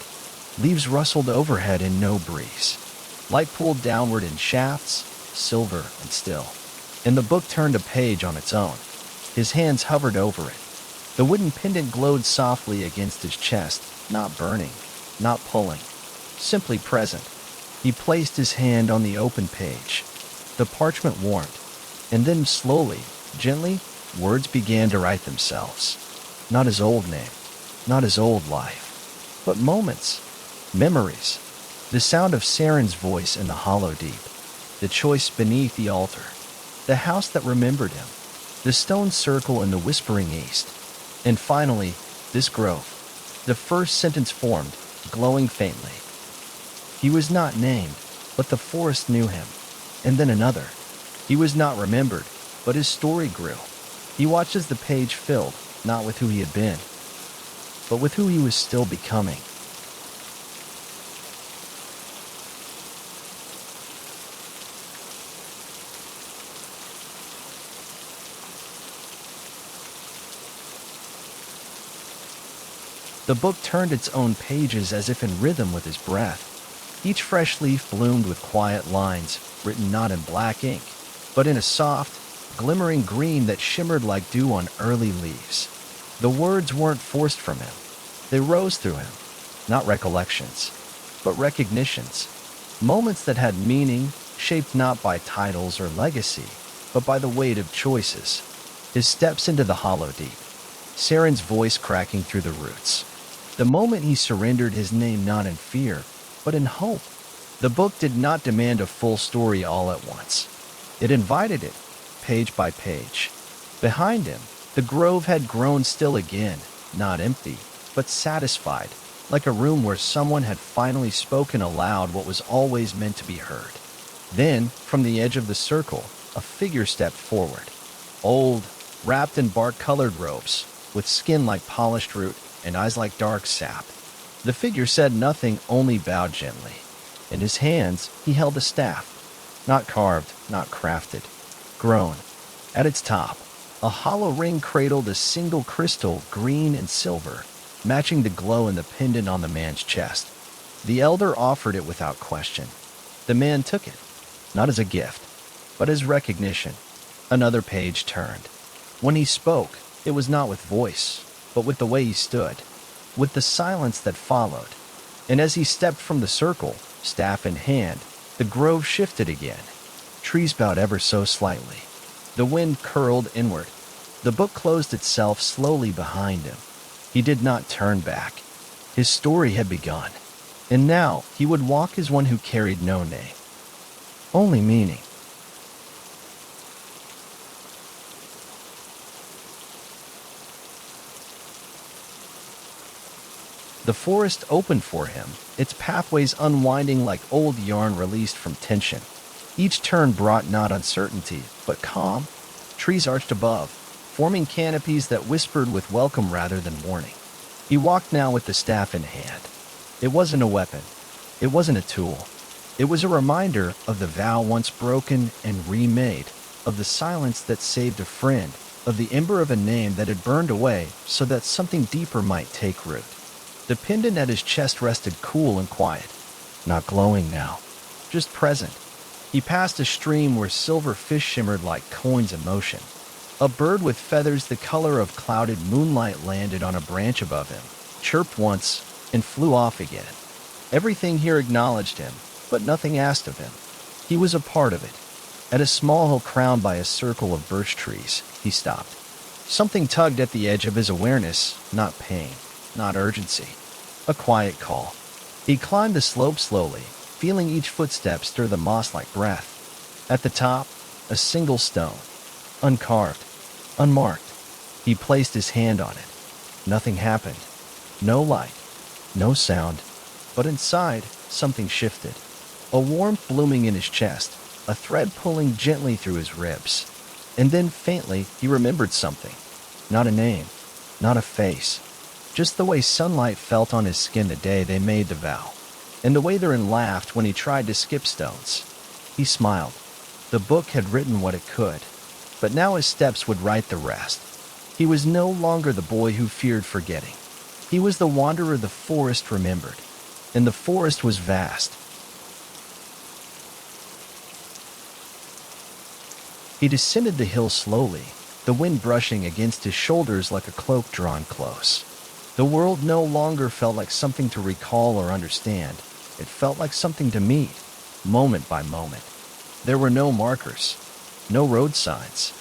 Leaves rustled overhead in no breeze. Light pooled downward in shafts, silver and still. And the book turned a page on its own. His hands hovered over it. The wooden pendant glowed softly against his chest, not burning, not pulling, simply present. He placed his hand on the open page. The parchment warmed, and then slowly, gently, words began to write themselves. Not his old name, not his old life, but moments, memories. The sound of Saren's voice in the hollow deep, the choice beneath the altar, the house that remembered him, the stone circle in the whispering east, and finally, this grove. The first sentence formed, glowing faintly. He was not named, but the forest knew him. And then another. He was not remembered, but his story grew. He watched as the page filled, not with who he had been, but with who he was still becoming. The book turned its own pages as if in rhythm with his breath. Each fresh leaf bloomed with quiet lines, written not in black ink, but in a soft, glimmering green that shimmered like dew on early leaves. The words weren't forced from him. They rose through him, not recollections, but recognitions. Moments that had meaning, shaped not by titles or legacy, but by the weight of choices. His steps into the hollow deep, Saren's voice cracking through the roots. The moment he surrendered his name not in fear, but in hope. The book did not demand a full story all at once. It invited it, page by page. Behind him, the grove had grown still again, not empty, but satisfied, like a room where someone had finally spoken aloud what was always meant to be heard. Then, from the edge of the circle, a figure stepped forward. Old, wrapped in bark-colored robes, with skin like polished root and eyes like dark sap. The figure said nothing, only bowed gently. In his hands, he held a staff. Not carved, not crafted. Grown. At its top, a hollow ring cradled a single crystal, green and silver, matching the glow in the pendant on the man's chest. The elder offered it without question. The man took it, not as a gift, but as recognition. Another page turned. When he spoke, it was not with voice, but with the way he stood, with the silence that followed. And as he stepped from the circle, staff in hand, the grove shifted again. Trees bowed ever so slightly. The wind curled inward. The book closed itself slowly behind him. He did not turn back. His story had begun, and now he would walk as one who carried no name, only meaning. The forest opened for him, its pathways unwinding like old yarn released from tension. Each turn brought not uncertainty, but calm. Trees arched above, forming canopies that whispered with welcome rather than warning. He walked now with the staff in hand. It wasn't a weapon. It wasn't a tool. It was a reminder of the vow once broken and remade, of the silence that saved a friend, of the ember of a name that had burned away so that something deeper might take root. The pendant at his chest rested cool and quiet, not glowing now, just present. He passed a stream where silver fish shimmered like coins in motion. A bird with feathers the color of clouded moonlight landed on a branch above him, chirped once, and flew off again. Everything here acknowledged him, but nothing asked of him. He was a part of it. At a small hill crowned by a circle of birch trees, he stopped. Something tugged at the edge of his awareness, not pain, not urgency. A quiet call. He climbed the slope slowly, feeling each footstep stir the moss like breath. At the top, a single stone, uncarved, unmarked. He placed his hand on it. Nothing happened. No light, no sound, but inside, something shifted. A warmth blooming in his chest, a thread pulling gently through his ribs. And then, faintly, he remembered something. Not a name, not a face, just the way sunlight felt on his skin the day they made the vow, and the way Theron laughed when he tried to skip stones. He smiled. The book had written what it could, but now his steps would write the rest. He was no longer the boy who feared forgetting. He was the wanderer the forest remembered, and the forest was vast. He descended the hill slowly, the wind brushing against his shoulders like a cloak drawn close. The world no longer felt like something to recall or understand. It felt like something to meet, moment by moment. There were no markers, no road signs,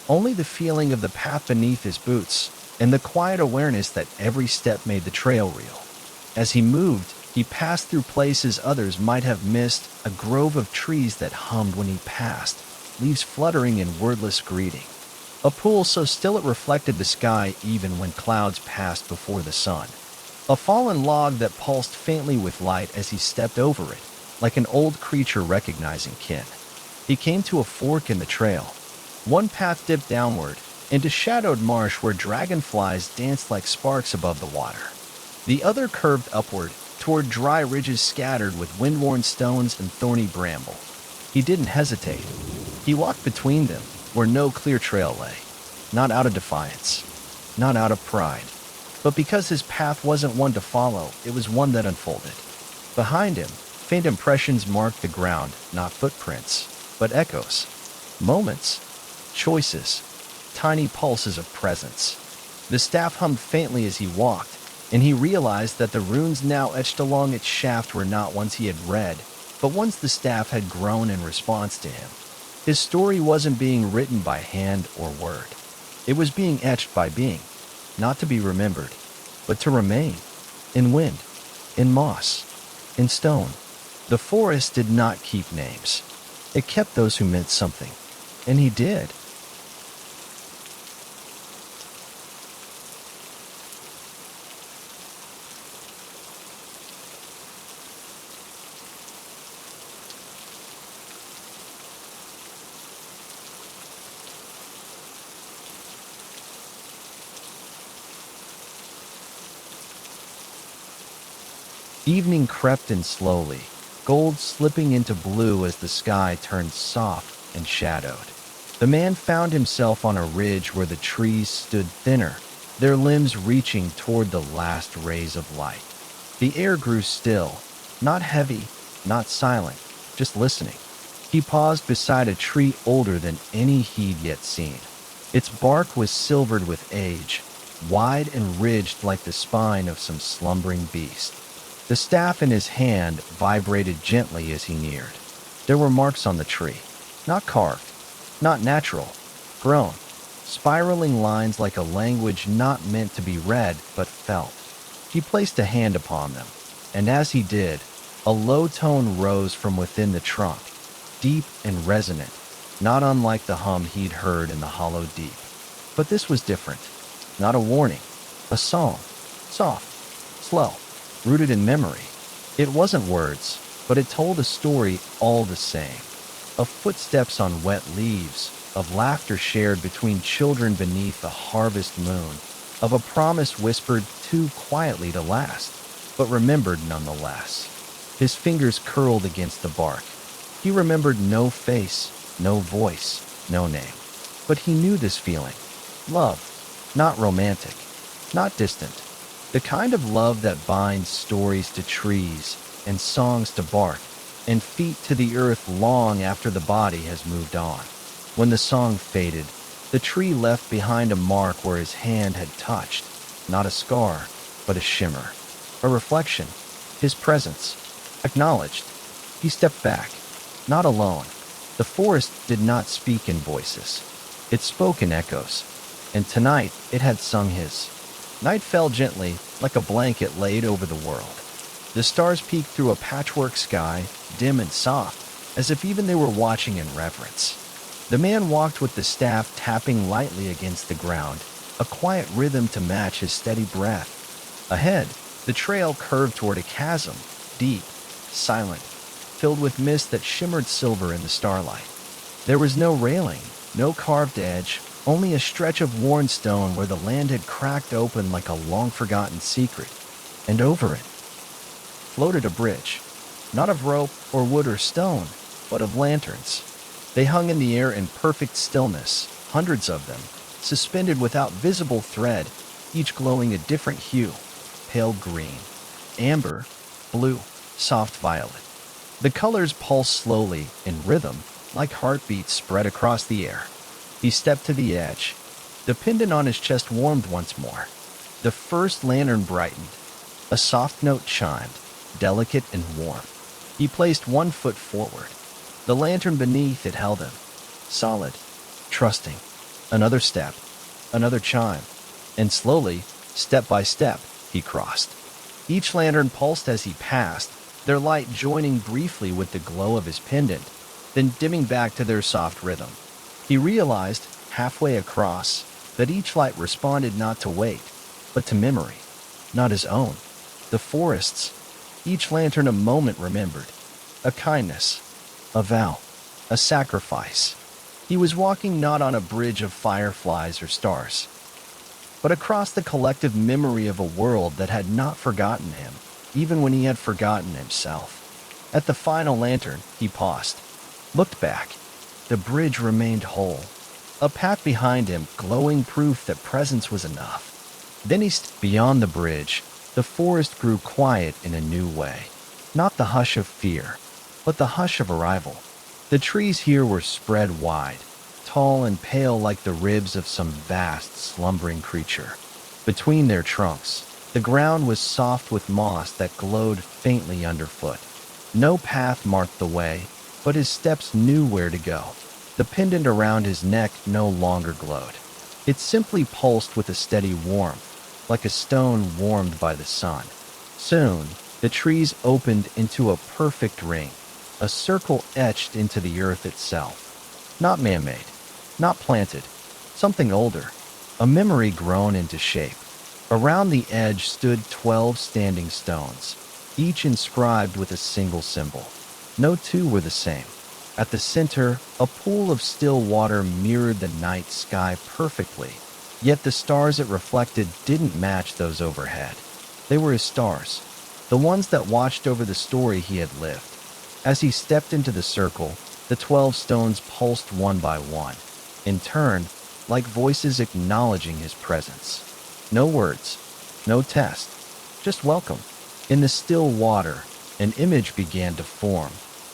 only the feeling of the path beneath his boots and the quiet awareness that every step made the trail real. As he moved, he passed through places others might have missed, a grove of trees that hummed when he passed, leaves fluttering in wordless greeting. A pool so still it reflected the sky even when clouds passed before the sun. A fallen log that pulsed faintly with light as he stepped over it, like an old creature recognizing kin. He came to a fork in the trail. One path dipped downward, into shadowed marsh where dragonflies danced like sparks above the water. The other curved upward, toward dry ridges scattered with wind-worn stones and thorny bramble. He didn't hesitate. He walked between them, where no clear trail lay, not out of defiance, not out of pride, but because his path wasn't one to follow, it was one that unfolded. Behind him, faint impressions marked the ground, not footprints, but echoes, moments, choices, tiny pulses of presence. The staff hummed faintly as he walked, and he realized that the runes now etched along its shaft were not ones he had read, but ones the staff had grown in response to him. His story wasn't being written by hand or word. It was being etched by being, not to be remembered, but to remain, in wind, in moss, in stone. The forest did not keep names. It kept those who meant something, and he did. Evening crept in slowly, gold slipping into blue as the sky turned soft and shadowed. The man found himself on a ridge where the trees stood thinner, their limbs reaching toward the last rays of light. The air grew still, not heavy, not silent, just listening. He paused beside a tree older than any he'd yet seen. Its bark was silvered with age, wide and ridged like the spine of some slumbering beast. The staff in his hand vibrated gently as he neared. There were marks on the tree, not carved, not natural, grown, spiraling lines like a language not meant to be read but felt. He placed a hand upon them, and as he did, a low tone rose from within the trunk, deep and resonant, not unlike the hum he'd heard in the hollow deep. But this was different. Not a warning, a song, soft, slow, rooted in memory. It wasn't words, but it told a story all the same. Of footsteps on wet leaves, of laughter shared between children beneath a harvest moon, of a promise whispered too quietly to last, but remembered nonetheless. His fingers curled against the bark. He remembered no face, no voice, no name. But he knew this feeling. Love. Not romantic. Not distant. The kind of love that binds stories to trees and songs to bark and feet to the earth long after the body has moved on. When the song faded, the tree left behind a mark where his hand had touched, not a scar, but a shimmer, a reflection, his presence, acknowledged. He stepped back, not alone. The forest did not speak in voices. It spoke in echoes, and tonight it had sung his. Night fell gently, like a blanket laid over the world. The stars peeked through a patchwork sky, dim and soft, as if even they were watching in reverence. The man walked with the staff tapping lightly against the ground, a quiet rhythm to match his steady breath. Ahead, the trail curved toward a chasm, deep, silent, filled with mist that shimmered silver in the starlight. There was no railing, no carved edge, only a stretch of worn stone where the land had cracked open like a long-forgotten secret. And over it floated a bridge, not of rope or wood or stone, but of lanterns. They hung in the air in perfect stillness, hundreds of them, suspended without visible thread, each glowing a different hue: pale green, amber, blue, soft violet. The colors pulsed slowly, in rhythm, like heartbeats spread across the air. He stepped to the edge. The pendant on his chest warmed once more. The first lantern brightened. A soft note chimed, delicate and warm. He placed one foot forward. The lantern beneath it held him, solid, trusting. Another step, another chime, and slowly, step by step, he crossed. Each lantern pulsed as he passed, their light joining briefly with the glow of his pendant, then dimming back to their soft rhythm. He realized, halfway across, that each light responded not to weight, but to memory, not his own. The forest's, each lantern a moment remembered, a kindness, a vow, a sacrifice. He was walking not on a bridge of fireflies or stars, but across the collective memory of a world that had not forgotten him, even when he had forgotten himself. At the final lantern, he paused, looked back. The bridge remained whole, a path behind him, glowing proof that presence was enough. Then he stepped beyond the bridge. The forest grew quiet in a new way. Not the hush of fear, but the hush of arrival. The trees here were spread wide, tall and pale like the ribs of some vast, slumbering creature. Between their trunks, the ground was soft with moss that glowed faintly underfoot. No path marked the way, but his steps knew where to go. The pendant around his neck no longer glowed. It simply pulsed with a steady warmth, like a stone warmed by the sun. Soon, the trees opened into a perfect ring, a circle etched into the earth itself. Not man-made, not planted, something older, a memory grown into shape. Around the edge stood 12 standing stones, each inscribed with a single symbol. No two were the same. At the center, a pool of still water mirrored the night sky perfectly, yet the stars it reflected didn't match those overhead. They were his stars, the ones that watched over the story he had lived. As he stepped into the circle, the 12 stones pulsed one by one, in turn, like voices acknowledging his presence. No words, no test, just welcome. In the still water, an image began to form,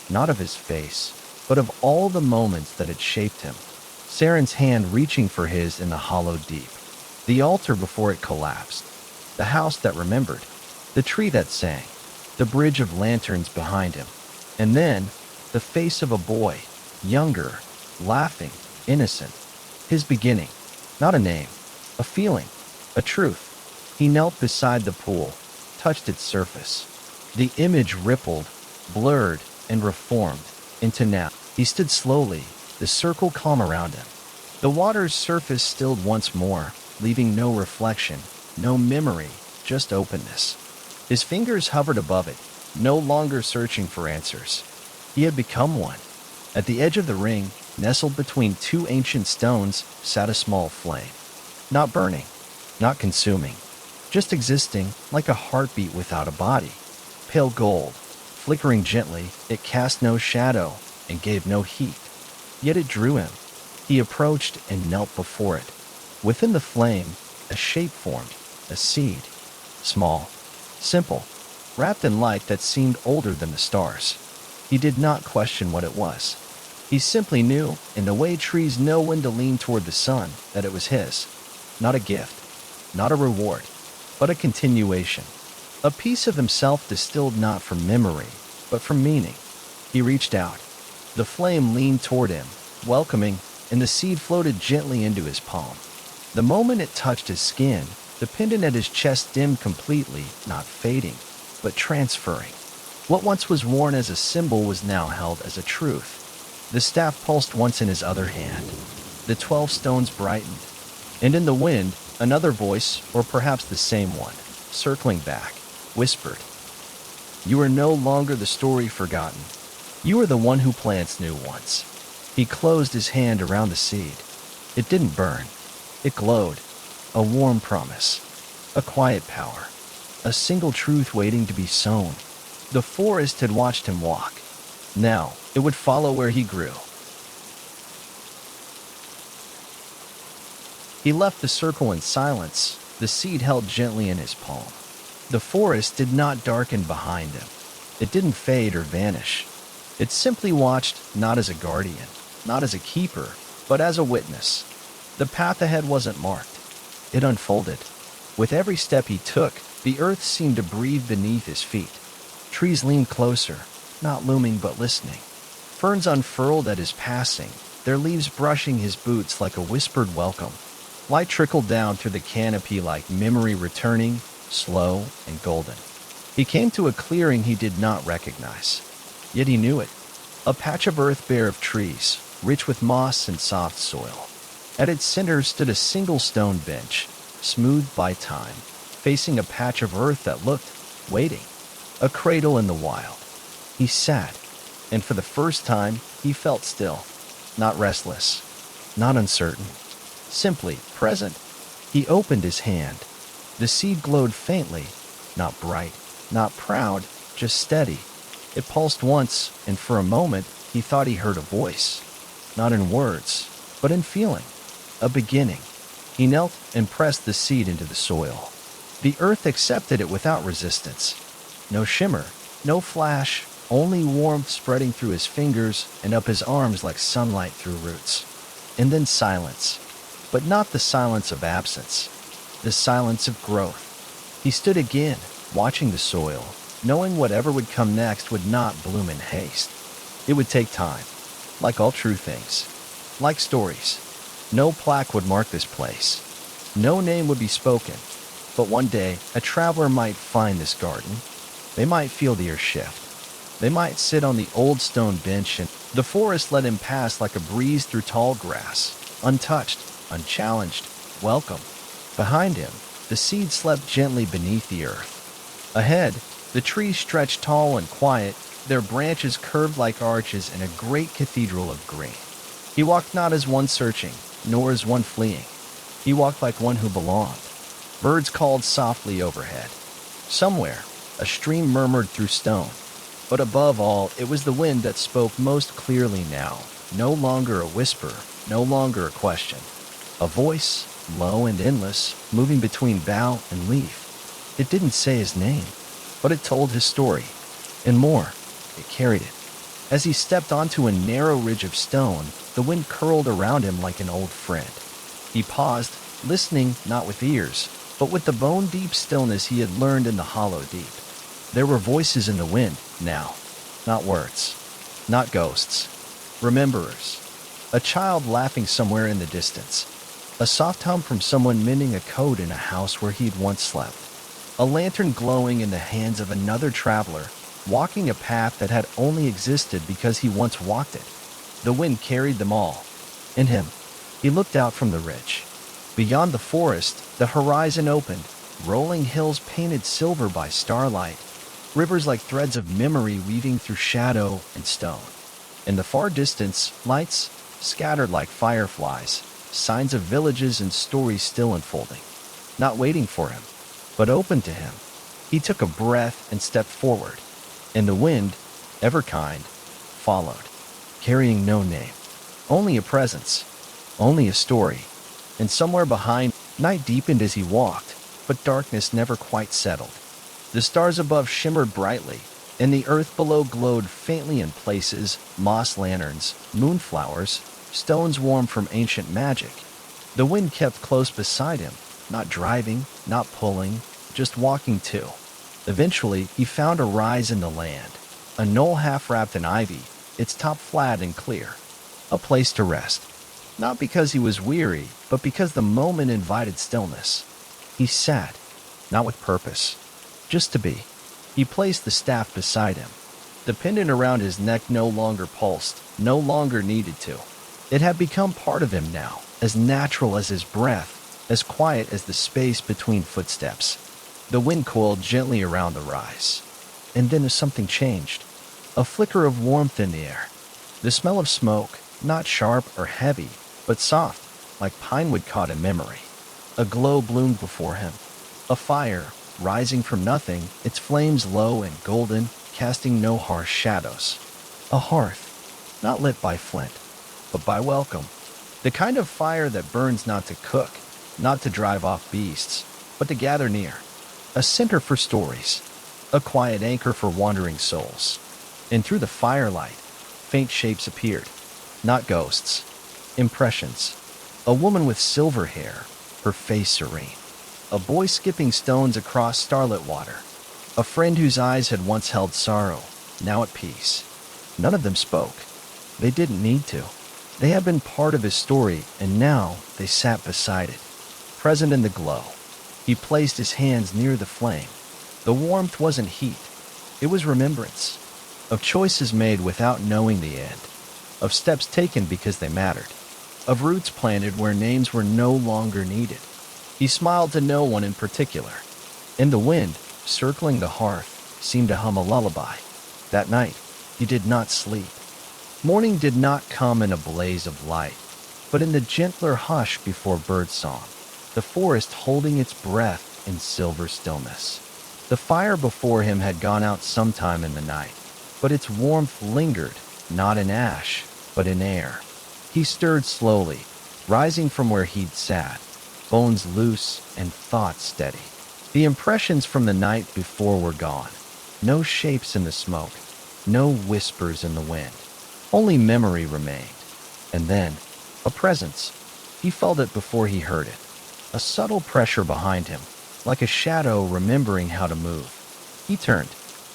not of his face, but of all the moments that had shaped him. Saren's hand reaching for his in the hollow deep. The altar before it collapsed. The house that remembered. The tree that sang. The bridge of lanterns behind him. And then, the face of a boy, younger, laughing, innocent. His beginning. Not a name. A feeling. A truth. He knelt beside the pool, touched its surface. The image rippled, blurred, and reformed into now. He stood slowly, the circle calm around him. The water's surface stilled once more, leaving no reflection, no memory, just openness. His fingers hovered above it, no longer searching for answers. He had become one. At the edge of the ring, nestled between two ancient stones, sat a small flame. Not burning, not consuming, just existing like a heartbeat without a body. Pale gold, flickering gently, it cast no shadow and gave no heat. Yet it drew him. He approached and knelt before it. Within the flame, a shape formed, a seed. Small, simple, wrapped in light that seemed older than the stars. He did not question what it was. He simply knew, in the way trees know when to lean toward the sun, that it was his. Not a gift, not a reward, but a continuation. A piece of himself distilled not from memory, but from meaning. He reached out. The flame leaned toward him, welcoming, and the seed floated gently into his palm. The moment it touched his skin, the pendant at his chest dimmed completely, not fading, but transferring. What once was worn as a symbol was now held as a truth. The staff pulsed once in his other hand. The 12 stones brightened. And in the wind, another voice, or perhaps the same one, circling back, whispered, "You are no longer the story forgotten. You are the one who plants new ones." He closed his hand around the seed. It didn't burn. It glowed. A warm promise. A quiet power. A single truth waiting to be sown. The forest had watched him walk. Now, it would follow where he grew. He left the circle in silence, the seed held gently in his palm. The forest did not darken behind him. It didn't fade or vanish. It simply watched, not as a guardian, not as a keeper, but as a witness. The path ahead wasn't marked. It unfolded. With every step he took, the earth seemed to breathe beneath his feet. Trees leaned closer, not looming but listening. Ferns unfurled at his passing, their leaves brushing his boots like a whispered welcome. Light trickled down through the canopy like memory returning, slow and golden. He came to a clearing he did not recognize. Yet he knew it. A patch of earth bare of trees, rich with moss and soft soil. At its center stood a single stone bench, smoothed by time, facing a patch of earth that looked, waiting. A cradle in the wild. He sat, and for the first time, he felt still. Not restless, not uncertain. Simply present. He opened his hand. The seed glowed faintly, not bright, not proud, just steady. It pulsed once, and for a moment, he thought he heard a voice. Not in words, but in feeling. A beginning. He knelt and pressed the seed into the soil. The earth accepted it without resistance. No shimmer, no flash, only warmth spreading through his fingers and up his arms like sunlight through roots. And then silence. But not the silence of absence. The silence of growth. He stood again, watching the soil, knowing whatever would come next would not bloom in haste. It would take time, like all true things, like stories. No plaque would mark this place. No name would be spoken. But one day, a traveler might find this garden. They might feel the earth shift. They might sit on the old stone bench, and the forest let him pass like a breeze through tall grass, untouched, unchallenged, welcome. Behind him, the seed slept gently beneath the earth. Ahead, the trees stretched tall and quiet, their branches curved like arches in a great cathedral of green. He walked not as one searching, nor as one fleeing. He walked like one who belonged. Birds called softly overhead. Somewhere, A stream murmured through stone. But above all, it was the wind that spoke most clearly now. No longer a whisper, no longer a question. A voice, low and endless, moving between bough and leaf. It didn't say his name, but it told his story. And more, it carried it. As he stepped onto a narrow ridge of stone, the wind curled around him like an old friend. He paused, listening not with ears, but with the bone-deep stillness he had learned in the hollow deep. There were voices in the wind now, not words, not ghosts, rememberers. A child laughing somewhere in the distance. A soft hum from someone mending a coat in a house where he'd once slept. A lantern glowing in the hands of another traveler, walking a path that had only existed because he once walked it. The wind carried them all. In him, he looked out from the ridge. Beyond the forest, the horizon opened, rolling hills painted silver by starlight, rivers like threads of memory weaving through shadow and stone. In the far distance, lights scattered like fireflies, signs of villages and stories still unfolding. Not waiting for him, but open to him. He took a breath and stepped forward. And the wind, ever kind, followed, carrying no name. Only a presence, only a story. And somewhere behind, night deepened as he walked, but darkness never quite settled. The stars above shimmered brightly, and the earth below glowed faintly in places, moss lanterns, moonflowers, stones warm from ancient magic. The wind kept close beside him, not driving, not pulling, just walking too. Eventually, he found a rise in the land, a knoll half-wrapped in ivy, its top flat and clear. A place to rest. Not because he was weary, but because the moment invited stillness. He sat, not with purpose, just to be. He placed the staff beside him. The pendant around his neck no longer pulsed, no longer needed to. It had become part of him now, as natural as his breath, as quiet as the space between footsteps. The wind coiled gently around the rise. And then something changed. A flicker of warmth in the air. The smell of smoke, not sharp or heavy, but soft, like pine wood caught in memory. A glow bloomed before him. A fire, rising from nothing, its flames low and golden, casting no harsh shadows. A hearth, not lit by flint, but by welcome. The kind of fire that burns not to cook, not to drive off beasts, but to gather near. A center for stories, a quiet anchor for wandering souls. And through the firelight, faint shapes appeared. Not ghosts, impressions. A woman with silver hair, her face serene. A boy skipping stones across starlit water. A friend whose eyes had once held sorrow, now at peace. None of them spoke. They didn't need to. They had been part of his story, and now they sat beside it, present in the glow. He placed his hands near the flame. The warmth wasn't heat. It was remembrance. Of choices made without knowing the end. Of steps taken because they mattered. Of roots planted where names were no longer needed. He smiled to no one in particular. And the wind, circling the hearth, seemed to hum a lullaby. That night, he did not sleep. Morning did not come in a blaze of light, but in the gentler hush before birdsong. The forest holding its breath in silver stillness. The fire before him had gone out sometime in the night, but its warmth lingered, not in ash, but in air. He stirred slowly, rising from where he'd sat, bones loose and thoughts steady. The impressions from the night before were gone. No shapes in the smoke, no whispers in the wind. Only memory remained. And then, a presence. He felt it before he heard it. A subtle pressure behind him, like a shadow remembering how to move. He turned.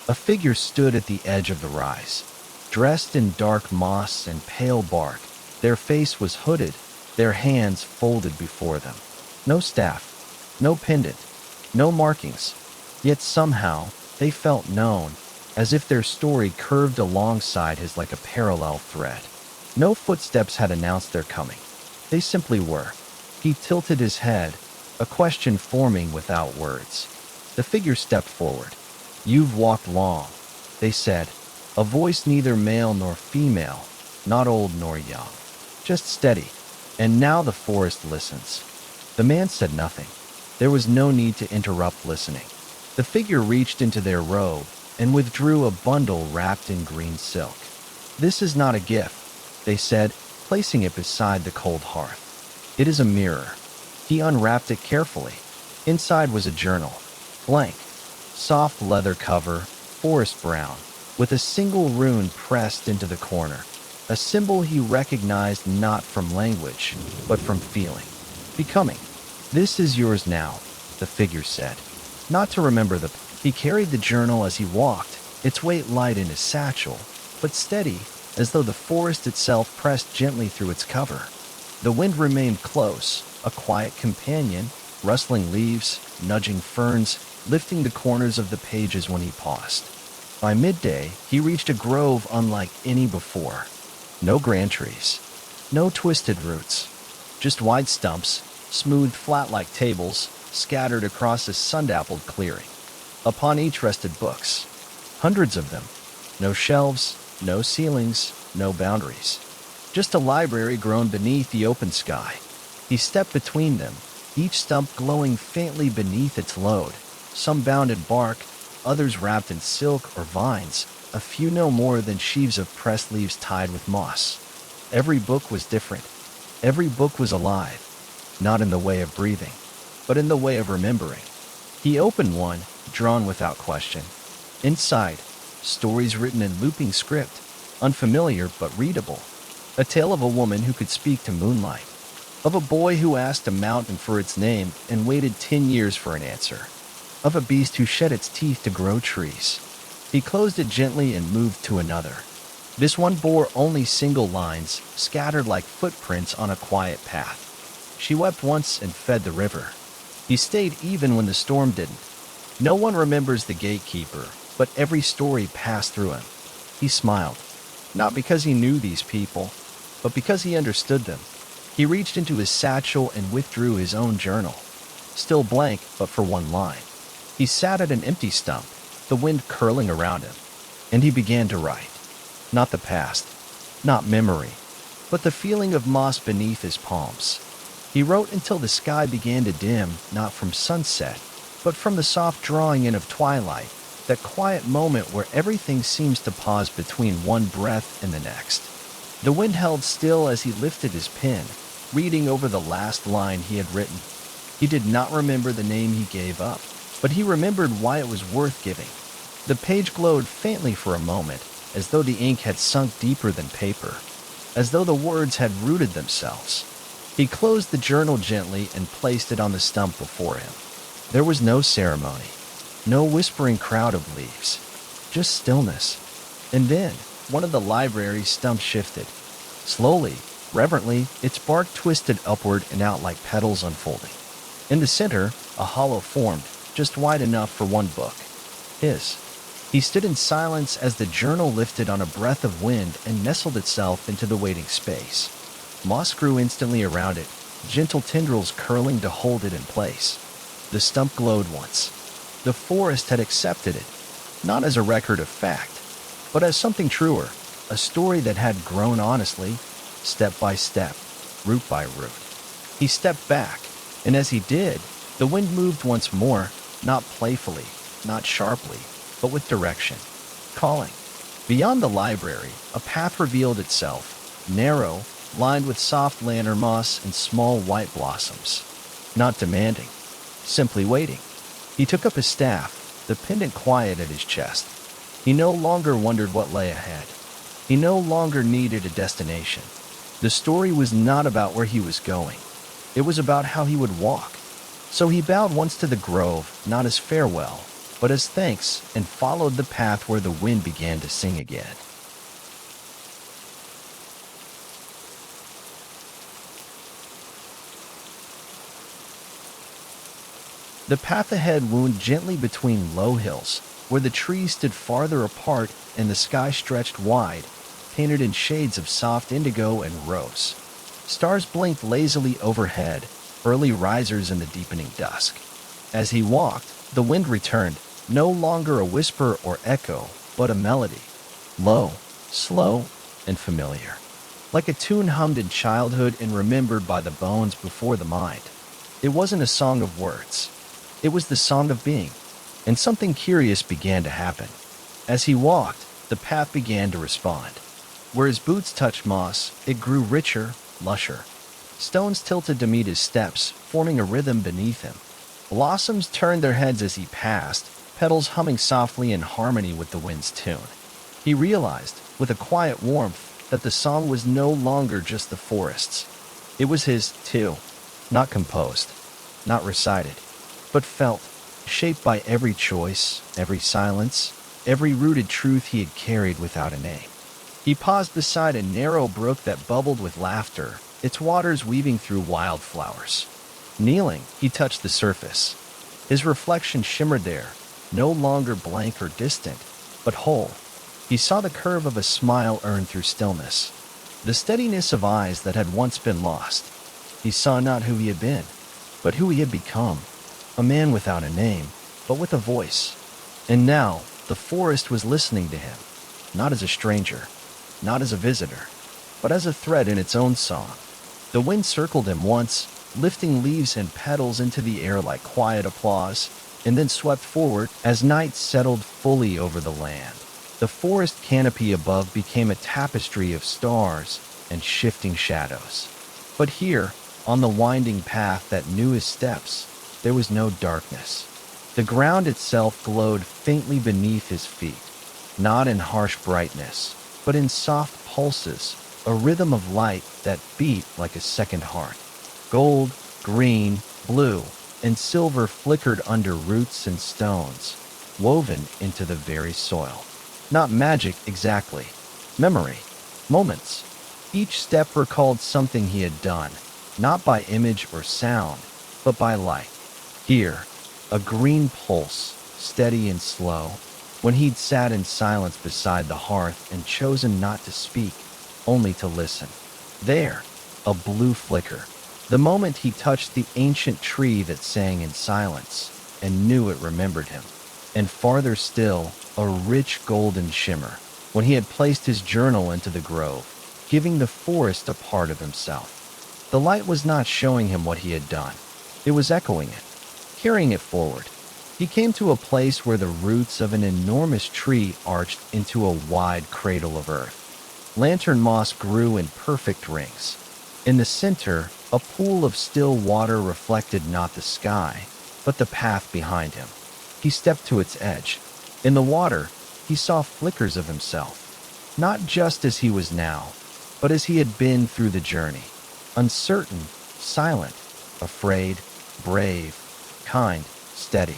A figure stood at the edge of the rise, dressed in dark moss and pale bark. Their face was hooded, their hands folded before them. No staff, no pendant, no markings. Yet somehow, they felt known, as if their story curved alongside his like a parallel thread. No footsteps had announced their coming. They simply were. He tilted his head, a question forming without words. The figure stepped forward. "You've walked long," they said, a voice neither male nor female, not old nor young, just steady. And now the forest listens. The man said nothing. There was no need to interrupt listening. The The figure reached into their robe and withdrew a bundle wrapped in green silk. "This is not a gift," they said, placing it beside the cold hearth. "It is a mirror." He unwrapped it carefully. Inside was a journal, blank, soft leather cover, forest brown, with a single rune pressed into the corner, a symbol he recognized not from language, but from feeling. Becoming. "This is yours now," the figure said. Not to remember the... He carried the journal as he walked, its weight light in his satchel, but steady, as though the forest itself pressed gently through its cover. The wind remained close, a quiet companion, rustling leaves, nudging ferns, lifting the corners of the pages when he paused. By midday, he reached a grove unlike any before. No grand trees, no twisted roots, just wide stumps, smooth flat like tables, scattered across a sun-dappled clearing. Upon each rested books, hundreds of them. No shelves, no ceilings, no boundaries. Just a library grown beneath the open sky. He stepped between them, each stump glowing faintly beneath its load, some bound in bark, others wrapped in silk or vines, a few no more than sheaves of pressed leaves tied with moss. Every book was different. Every book was alive, not in the way of breathing, but in the way of remembering. He opened one, drawn without question. Inside, stories written in looping script, unfamiliar but readable. A tale of a woman who could speak to moonlight, of a boy who asked a mountain for its name and waited 10 years for an answer, of a beast who shed its teeth to grow trees. He closed it gently and moved to another. This one bore only single lines, scattered like footprints on a quiet path. "She wept once and fed the river." He stayed even when the storm didn't. No one remembers the gatekeeper, but every story passed through him. He smiled, not because he knew these people, but because he understood them. He reached into his satchel and withdrew his own journal, still blank but for one line. He sat at an empty stump, the wind curling around him, and he began to write. Not the past, not memory, but the feeling of moss beneath his palms. He wrote until the sky began to dim, not from sunset, but from the soft drawing in of twilight, that quiet moment where everything seems to pause between one breath and the next. The wind held still as he lifted his pen, reading over the last line he had written. He did not remember the name he gave up, but he remembered why it was worth giving. The page glowed faintly for a moment, as though the ink had sunk deeper than paper, as though the words had rooted themselves. He closed the journal gently and placed it on the stump before him. There was no ceremony, no whispering crowd of leaves, just stillness. And then, one of the library's stumps shifted. Slowly, reverently, its bark twisted upward and out like petals unfolding. In the center, a hollow formed, just wide enough for one book. His. He stood in silence as the journal lifted on a breath of wind and nestled itself into the waiting space. Moss grew instantly around it, gentle tendrils curling to hold it in place. The stump glowed once. The forest had accepted it, not as a record of fact, but as something truer, a story that had grown honestly, step by step, root by root. He stepped back, and as he did, the wind moved once more, not playfully, not sharply, but with direction, calling. Beyond the library, a path revealed itself, narrow, lined with soft lantern moss and small white blossoms. Not demanding, simply waiting. He took up his staff, the pendant quiet at his chest. He no longer wondered what lay ahead. He no longer needed a destination. The story was not about where he was going. It was about how he would walk. So he bowed once to the grove, not as farewell, but as thanks, and followed the path where the wind began to sing again. The path ahead wound gently between low hills, where the trees stood farther apart and the sky stretched wide, painted in shades of soft indigo and rose. Stars blinked lazily overhead, early risers in the deepening dusk. As he walked, the wind returned, no longer a whisper or echo, but a melody. Low, slow, and familiar. Like a tune hummed in childhood and remembered by the bones before the mind. It wasn't a song of words. It was the song of being. and something curious began to happen. As he walked, the path began to respond. Where his boots touched moss, it grew richer, lusher. Stones tilted to meet his steps, forming a rhythm beneath him. Blossoms turned their heads as he passed, petals humming softly in harmony with the wind's tune. He realized, with a quiet warmth, that the song was no longer just the forest's. It was his, too. Not composed, not recited, but felt, shaped by every choice, every silence, every rooted truth he had carried without a name. He paused beside a narrow brook that bubbled with laughter, its waters weaving through wildflowers. Kneeling, he touched the surface. His reflection shimmered there, no longer blank or distant, but whole. He saw the curve of a smile earned through stillness, the steadiness of eyes that had once been lost. He saw not who he had been, but who he had become, a man without a name, but with a voice. And now, the forest was listening to him, not as a stranger, not as a visitor, but as a thread in its own song. The wind circled him once, lifting leaves and petals into the air like quiet applause, and then swept forward as night settled fully over the land. The forest canopy above became a tapestry of stars and shifting shadows. But here, on the winding path that knew his steps, there was no darkness. The ground itself glowed faintly beneath his feet, not in harsh brightness, but in soft pulses, a rhythm of light that beat like a second heart. Gold, green, blue, and silver flickered under roots and stones, woven into the very soil. Not magic exactly, memory, moments. Each step recalled something he had done, not by image or sound, but by light. Here, a green pulse, steady and slow, when he'd sat in silence beside the hearth and chosen not to speak, only to listen. There, a blue flicker, the moment he touched the ancient tree that sang in silence and knew it remembered him. And farther still, a rich golden shimmer, when he had placed his journal into the grove, giving the forest a part of himself. The light was not showing him what he had done. It was echoing it, carrying it forward. He came to a place where the roots of an enormous tree arched into a wide cradle of earth. Lantern moss grew in perfect rings. In the center, a pool of still water reflected not the sky, but the path behind him. He stepped to its edge. In the water, he saw flickers of himself, not just as he was now, but as he had been through the journey. Uncertain, silent, afraid, brave, kind, steady.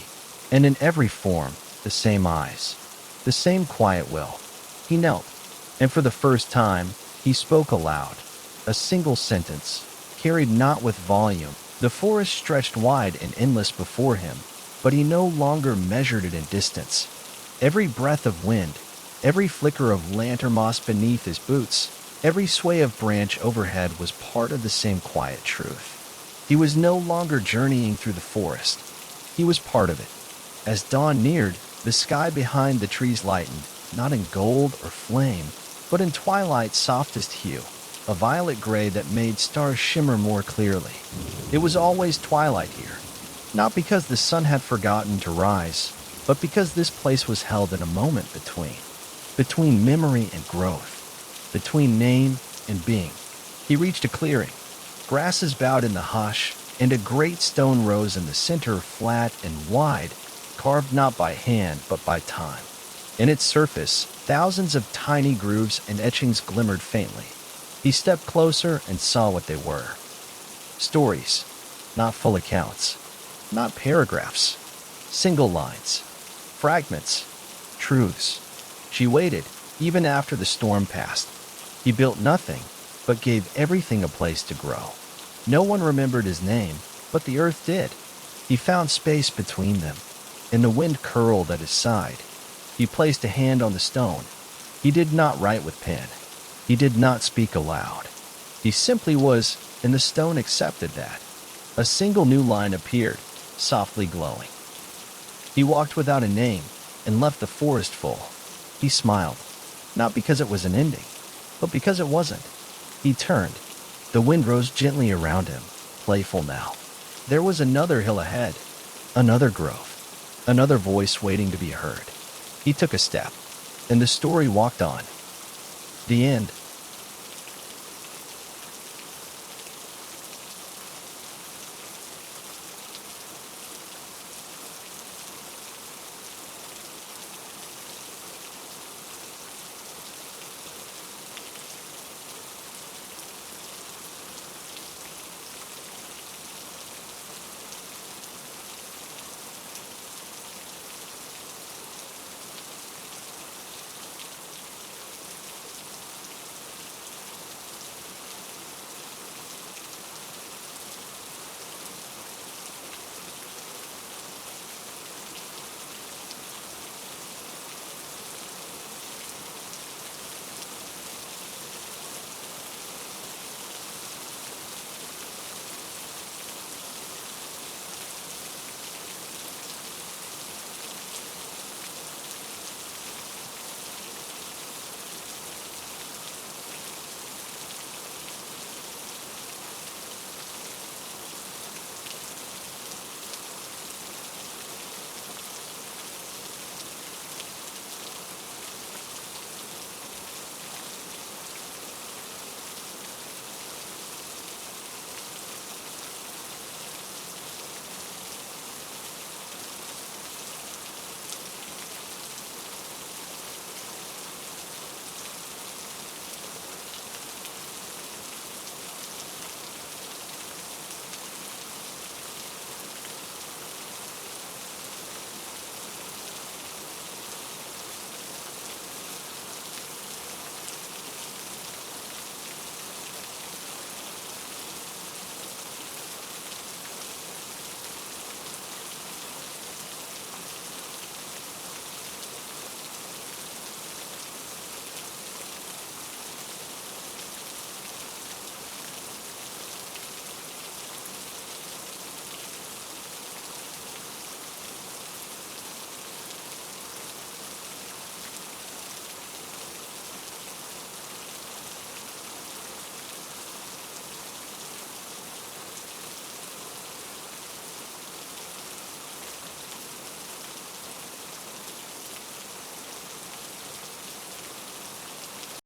And in every form, the same eyes, the same quiet will. He knelt, and for the first time, he spoke aloud. A single sentence, carried not with volume. The forest stretched wide and endless before him, but he no longer measured it in distance. Every breath of wind, every flicker of lantern moss beneath his boots, every sway of branch overhead was part of the same quiet truth. He was no longer journeying through the forest. He was part of it. As dawn neared, the sky behind the trees lightened, not in gold or flame, but in twilight's softest hue, a violet gray that made stars shimmer more clearly. It was always twilight here, not because the sun had forgotten to rise, but because this place was held in a moment between memory and growth, between name and being. He reached a clearing. Grasses bowed in the hush, and a great stone rose in the center, flat and wide, carved not by hand but by time. In its surface, thousands of tiny grooves and etchings glimmered faintly. He stepped closer and saw what they were. Stories, not full accounts, not paragraphs, single lines, fragments, truths. She waited, even after the storm passed. He built nothing, but gave everything a place to grow. No one remembered his name, but the earth did. He found space between them, and the wind curled at his side. He placed a hand on the stone. He did not write with pen. He did not speak aloud. He simply was, and the stone accepted that. A single new line appeared, softly glowing. He walked without a name and left the forest full. He smiled, not because it was an ending, but because it wasn't. He turned. The wind rose gently around him, playful now. There was another hill ahead, another grove, another voice waiting to be heard. He took a step, and the story walked on. The end.